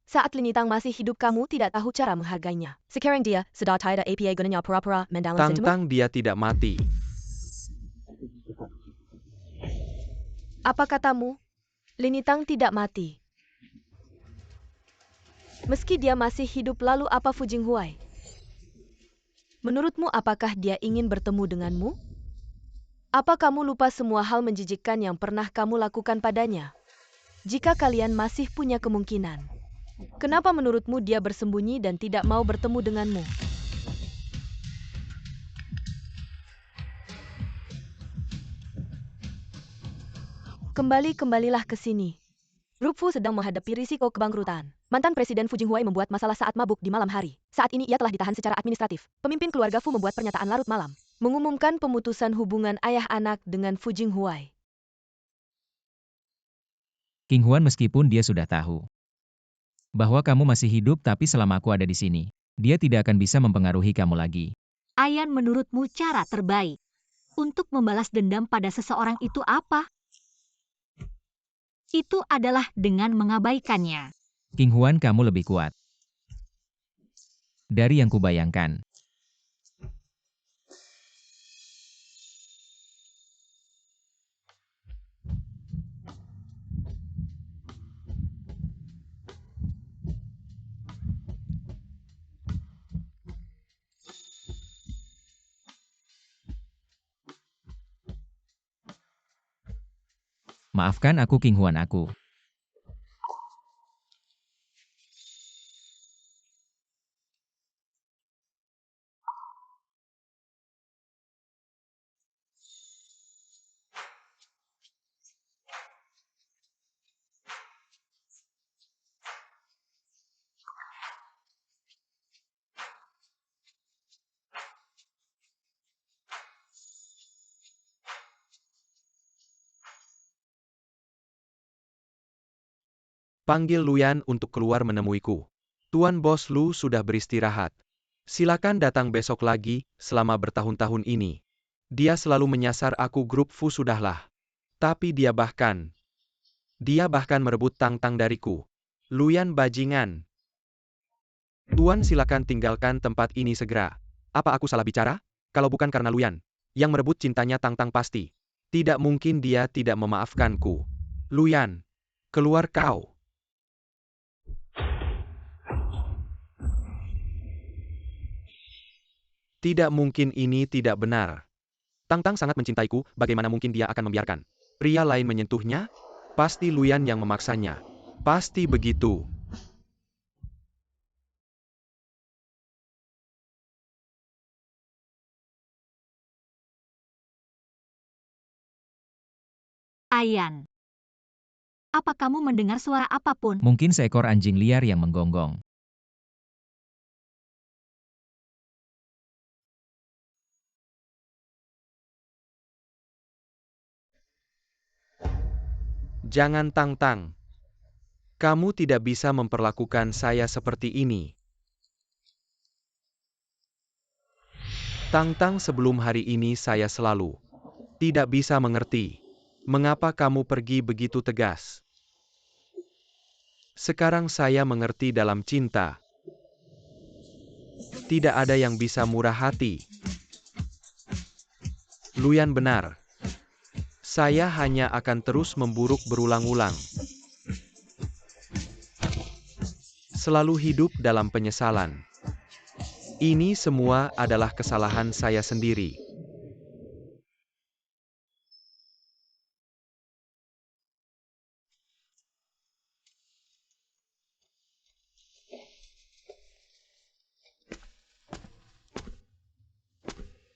saat Linitang masih hidup kamu tidak tahu cara menghargainya. Sekarang dia sudah tidak APA gunanya pura-pura mendalam sentimen. Tang, dia tidak mati. Apa katamu? Linitang tidak mati. Meski dia masih hidup, lalu apa Fu Jinghuai? Menurutmu apakah dia ingin bertemu denganmu? Apa kamu lupa semua hal menjijikkan yang pernah kamu lakukan padanya? Jika kalian masih punya kemungkinan, kenapa menurutmu dia bersembunyi dan tidak mau bertemu denganmu? Kembalilah ke sini. Grup Fu sedang menghadapi risiko kebangkrutan. Mantan Presiden Fu Jinghuai membuat masalah saat mabuk di malam hari. Saat ini ia telah ditahan secara administratif. Pemimpin keluarga Fu membuat pernyataan larut malam, mengumumkan pemutusan hubungan ayah anak dengan Fu Jinghuai. King Huan meskipun dia sudah tahu bahwa kamu masih hidup tapi selama aku ada di sini, dia tidak akan bisa mempengaruhi kamu lagi. Ayan, menurutmu cara terbaik untuk membalas dendam pada seseorang itu apa? Itu adalah dengan mengabaikannya. King Huan, kamu lebih kuat dari yang kubayangkan. Maafkan aku King Huan aku. Panggil Luyan untuk keluar menemuiku. Tuan Bos Lu sudah beristirahat. Silakan datang besok lagi, selama bertahun-tahun ini. Dia selalu menyasar aku, grup Fu sudahlah. Tapi dia bahkan merebut Tang-Tang dariku. Luyan bajingan. Tuan, silakan tinggalkan tempat ini segera. Apa aku salah bicara? Kalau bukan karena Luyan yang merebut cintanya Tang-Tang pasti. Tidak mungkin dia tidak memaafkanku. Luyan, keluar kau. Tidak mungkin, ini tidak benar. Tang-Tang sangat mencintaiku, bagaimana mungkin dia akan membiarkan pria lain menyentuhnya? Pasti Luyan yang memaksanya. Pasti begitu. Ayan, apa kamu mendengar suara apapun? Mungkin seekor anjing liar yang menggonggong. Jangan, Tang-Tang. Kamu tidak bisa memperlakukan saya seperti ini. Tang-Tang, sebelum hari ini saya selalu tidak bisa mengerti mengapa kamu pergi begitu tegas. Sekarang saya mengerti, dalam cinta tidak ada yang bisa murah hati. Luyan benar. Saya hanya akan terus memburuk berulang-ulang. Selalu hidup dalam penyesalan. Ini semua adalah kesalahan saya sendiri.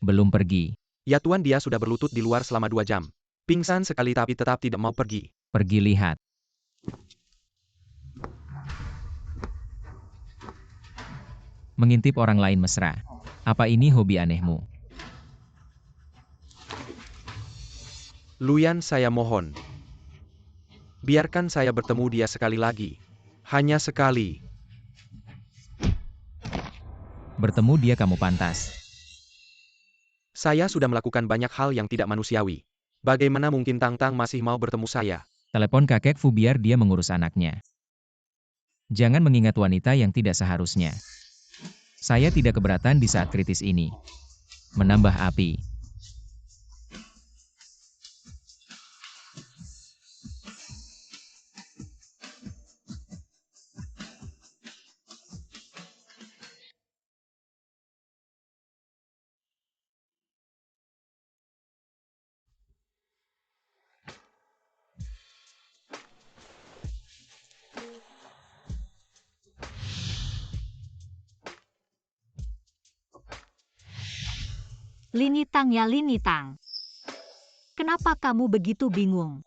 Belum pergi. Ya Tuan, dia sudah berlutut di luar selama 2 jam. Pingsan sekali tapi tetap tidak mau pergi. Pergi lihat. Mengintip orang lain mesra. Apa ini hobi anehmu? Luyan, saya mohon. Biarkan saya bertemu dia sekali lagi. Hanya sekali. Bertemu dia kamu pantas. Saya sudah melakukan banyak hal yang tidak manusiawi. Bagaimana mungkin Tang-Tang masih mau bertemu saya? Telepon kakek Fu biar dia mengurus anaknya. Jangan mengingat wanita yang tidak seharusnya. Saya tidak keberatan di saat kritis ini. Menambah api. Lini Tang, ya Lini Tang. Kenapa kamu begitu bingung?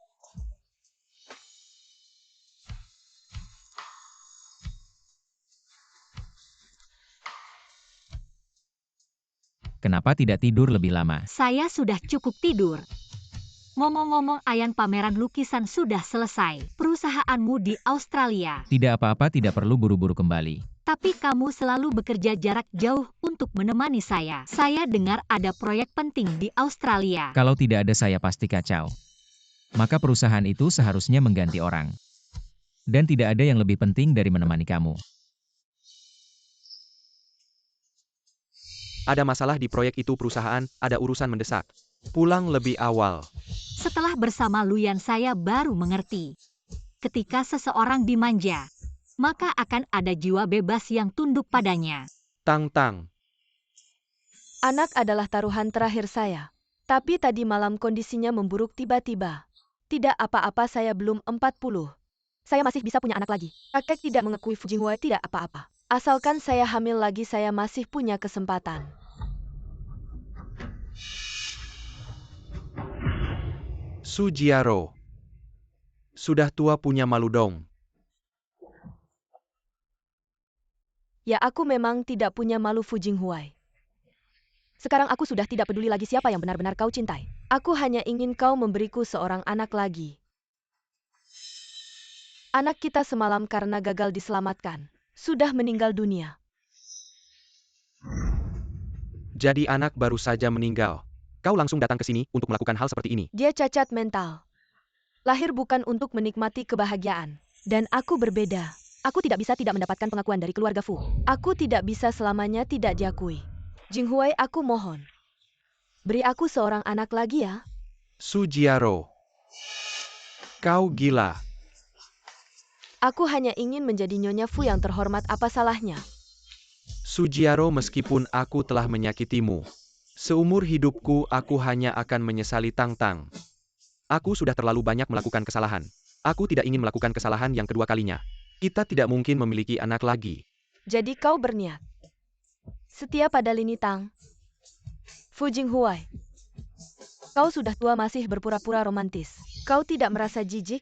Kenapa tidak tidur lebih lama? Saya sudah cukup tidur. Ngomong-ngomong, Ayan, pameran lukisan sudah selesai. Perusahaanmu di Australia. Tidak apa-apa, tidak perlu buru-buru kembali. Tapi kamu selalu bekerja jarak jauh untuk menemani saya. Saya dengar ada proyek penting di Australia. Kalau tidak ada saya pasti kacau. Maka perusahaan itu seharusnya mengganti orang. Dan tidak ada yang lebih penting dari menemani kamu. Ada masalah di proyek itu perusahaan, ada urusan mendesak. Pulang lebih awal. Setelah bersama Luyan saya baru mengerti. Ketika seseorang dimanja, maka akan ada jiwa bebas yang tunduk padanya. Tang-tang. Anak adalah taruhan terakhir saya. Tapi tadi malam kondisinya memburuk tiba-tiba. Tidak apa-apa, saya belum 40. Saya masih bisa punya anak lagi. Kakek tidak mengakui Fu Jinghuai, tidak apa-apa. Asalkan saya hamil lagi, saya masih punya kesempatan. Su Jiaro. Sudah tua punya malu dong. Ya, aku memang tidak punya malu, Fu Jinghuai. Sekarang aku sudah tidak peduli lagi siapa yang benar-benar kau cintai. Aku hanya ingin kau memberiku seorang anak lagi. Anak kita semalam karena gagal diselamatkan sudah meninggal dunia. Jadi anak baru saja meninggal. Kau langsung datang ke sini untuk melakukan hal seperti ini. Dia cacat mental. Lahir bukan untuk menikmati kebahagiaan. Dan aku berbeda. Aku tidak bisa tidak mendapatkan pengakuan dari keluarga Fu. Aku tidak bisa selamanya tidak diakui. Jinghuai, aku mohon. Beri aku seorang anak lagi ya. Su Jiaro. Kau gila. Aku hanya ingin menjadi Nyonya Fu yang terhormat, apa salahnya? Su Jiaro, meskipun aku telah menyakitimu, seumur hidupku aku hanya akan menyesali Tang-tang. Aku sudah terlalu banyak melakukan kesalahan. Aku tidak ingin melakukan kesalahan yang kedua kalinya. Kita tidak mungkin memiliki anak lagi. Jadi kau berniat setia pada Lini Tang. Fu Jinghuai, kau sudah tua masih berpura-pura romantis. Kau tidak merasa jijik?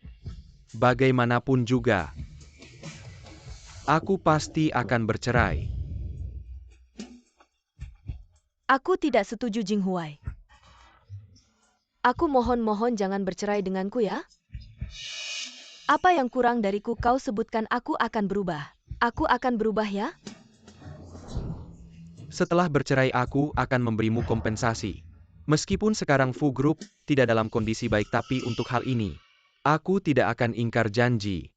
Bagaimanapun juga, aku pasti akan bercerai. Aku tidak setuju, Jinghuai. Aku mohon jangan bercerai denganku ya. Apa yang kurang dariku kau sebutkan, aku akan berubah. Aku akan berubah ya. Setelah bercerai aku akan memberimu kompensasi. Meskipun sekarang Fu Group tidak dalam kondisi baik, tapi untuk hal ini, aku tidak akan ingkar janji.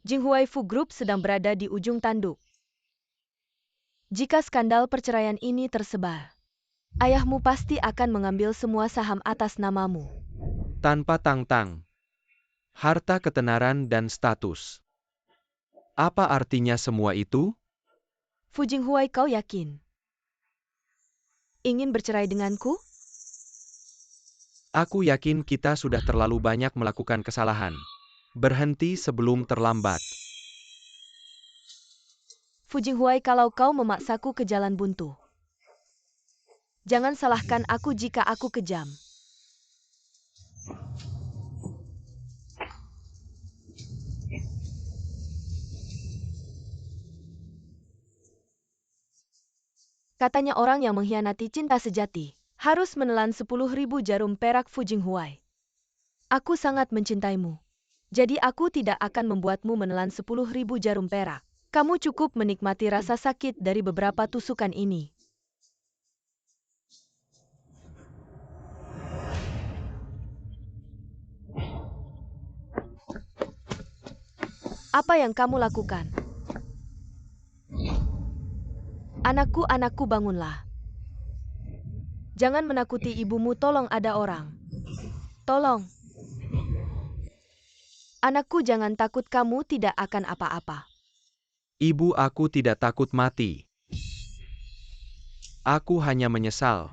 Jinghuai, Fu Group sedang berada di ujung tanduk. Jika skandal perceraian ini tersebar, ayahmu pasti akan mengambil semua saham atas namamu. Tanpa Tang-tang, harta, ketenaran, dan status. Apa artinya semua itu? Fu Jinghuai, kau yakin ingin bercerai denganku? Aku yakin kita sudah terlalu banyak melakukan kesalahan. Berhenti sebelum terlambat. Fu Jinghuai, kalau kau memaksaku ke jalan buntu, jangan salahkan aku jika aku kejam. Katanya orang yang mengkhianati cinta sejati harus menelan 10.000 jarum perak. Fu Jinghuai, aku sangat mencintaimu. Jadi aku tidak akan membuatmu menelan 10.000 jarum perak. Kamu cukup menikmati rasa sakit dari beberapa tusukan ini. Apa yang kamu lakukan? Anakku, bangunlah. Jangan menakuti ibumu, tolong, ada orang. Tolong. Anakku, jangan takut, kamu tidak akan apa-apa. Ibu, aku tidak takut mati. Aku hanya menyesal.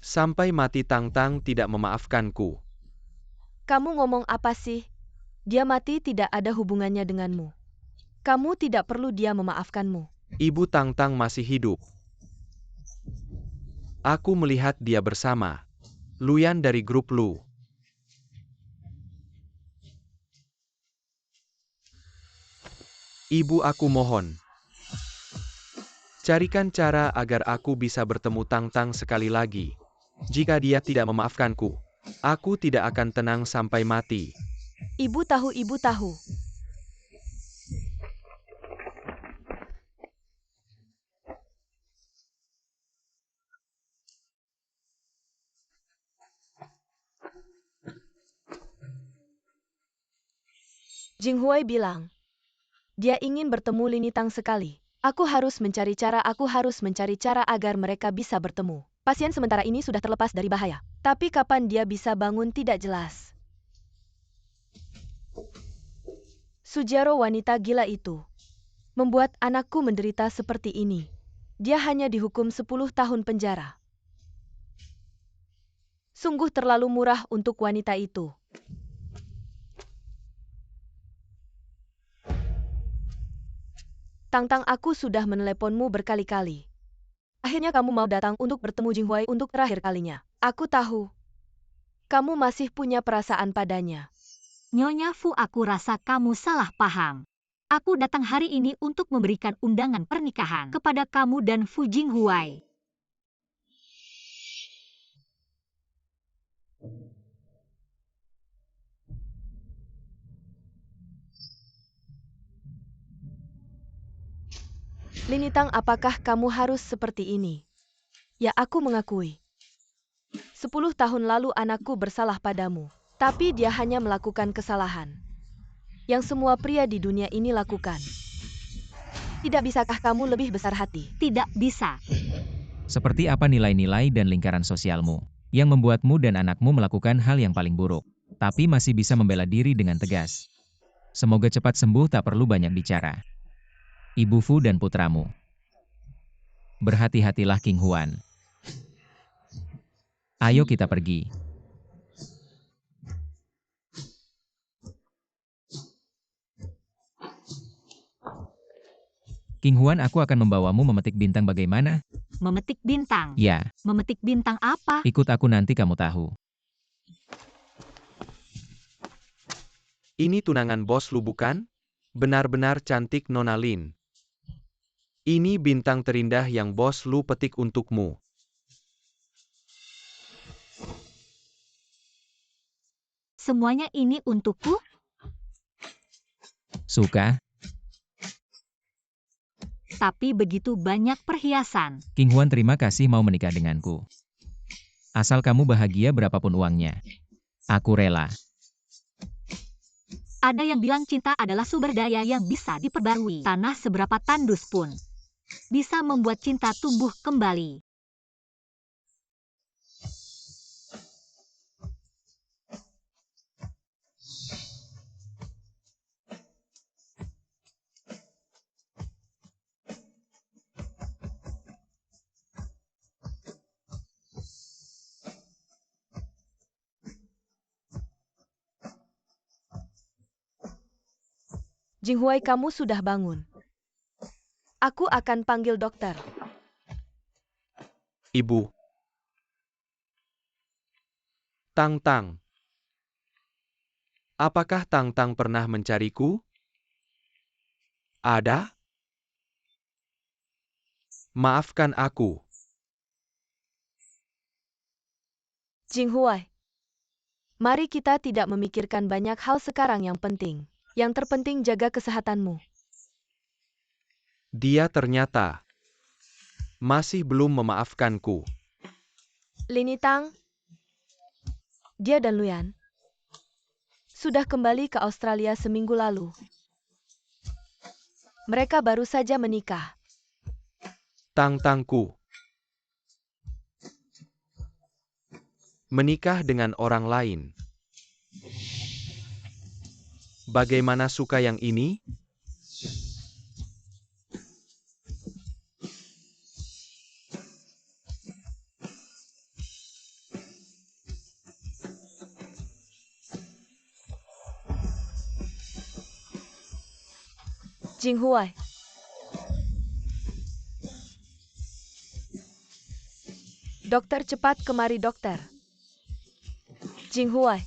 Sampai mati Tang-tang tidak memaafkanku. Kamu ngomong apa sih? Dia mati tidak ada hubungannya denganmu. Kamu tidak perlu dia memaafkanmu. Ibu Tang-tang masih hidup. Aku melihat dia bersama Luyan dari grup Lu. Ibu, aku mohon. Carikan cara agar aku bisa bertemu Tang Tang sekali lagi. Jika dia tidak memaafkanku, aku tidak akan tenang sampai mati. Ibu tahu, ibu tahu. Jing Huai bilang, dia ingin bertemu Lini Tang sekali. Aku harus mencari cara agar mereka bisa bertemu. Pasien sementara ini sudah terlepas dari bahaya. Tapi kapan dia bisa bangun tidak jelas. Sujaro wanita gila itu membuat anakku menderita seperti ini. Dia hanya dihukum 10 tahun penjara. Sungguh terlalu murah untuk wanita itu. Tang Tang, aku sudah meneleponmu berkali-kali. Akhirnya kamu mau datang untuk bertemu Jing Huai untuk terakhir kalinya. Aku tahu, kamu masih punya perasaan padanya. Nyonya Fu, aku rasa kamu salah paham. Aku datang hari ini untuk memberikan undangan pernikahan kepada kamu dan Fu Jinghuai. Lini Tang, apakah kamu harus seperti ini? Ya, aku mengakui. 10 tahun lalu anakku bersalah padamu. Tapi dia hanya melakukan kesalahan yang semua pria di dunia ini lakukan. Tidak bisakah kamu lebih besar hati? Tidak bisa. Seperti apa nilai-nilai dan lingkaran sosialmu yang membuatmu dan anakmu melakukan hal yang paling buruk, tapi masih bisa membela diri dengan tegas? Semoga cepat sembuh, tak perlu banyak bicara. Ibu Fu dan putramu. Berhati-hatilah King Huan. Ayo kita pergi. King Huan, aku akan membawamu memetik bintang. Bagaimana? Memetik bintang? Ya. Memetik bintang apa? Ikut aku, nanti kamu tahu. Ini tunangan bos Lu bukan? Benar-benar cantik Nona Lin. Ini bintang terindah yang bos Lu petik untukmu. Semuanya ini untukku? Suka? Tapi begitu banyak perhiasan. King Huan, terima kasih mau menikah denganku. Asal kamu bahagia berapapun uangnya. Aku rela. Ada yang bilang cinta adalah sumber daya yang bisa diperbarui. Tanah seberapa tandus pun bisa membuat cinta tumbuh kembali. Jing Huai, kamu sudah bangun. Aku akan panggil dokter. Ibu. Tang Tang. Apakah Tang Tang pernah mencariku? Ada? Maafkan aku. Jing Huai, mari kita tidak memikirkan banyak hal sekarang. Yang penting, yang terpenting jaga kesehatanmu. Dia ternyata masih belum memaafkanku. Lini Tang, dia dan Luyan sudah kembali ke Australia seminggu lalu. Mereka baru saja menikah. Tang Tangku menikah dengan orang lain. Bagaimana suka yang ini? Jing Huai, dokter, cepat kemari dokter. Jing Huai,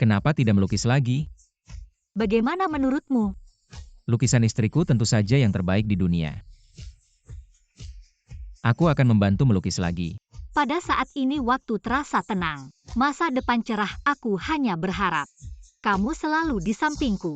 Kenapa tidak melukis lagi? Bagaimana menurutmu? Lukisan istriku tentu saja yang terbaik di dunia. Aku akan membantu melukis lagi. Pada saat ini waktu terasa tenang. Masa depan cerah, aku hanya berharap. Kamu selalu di sampingku.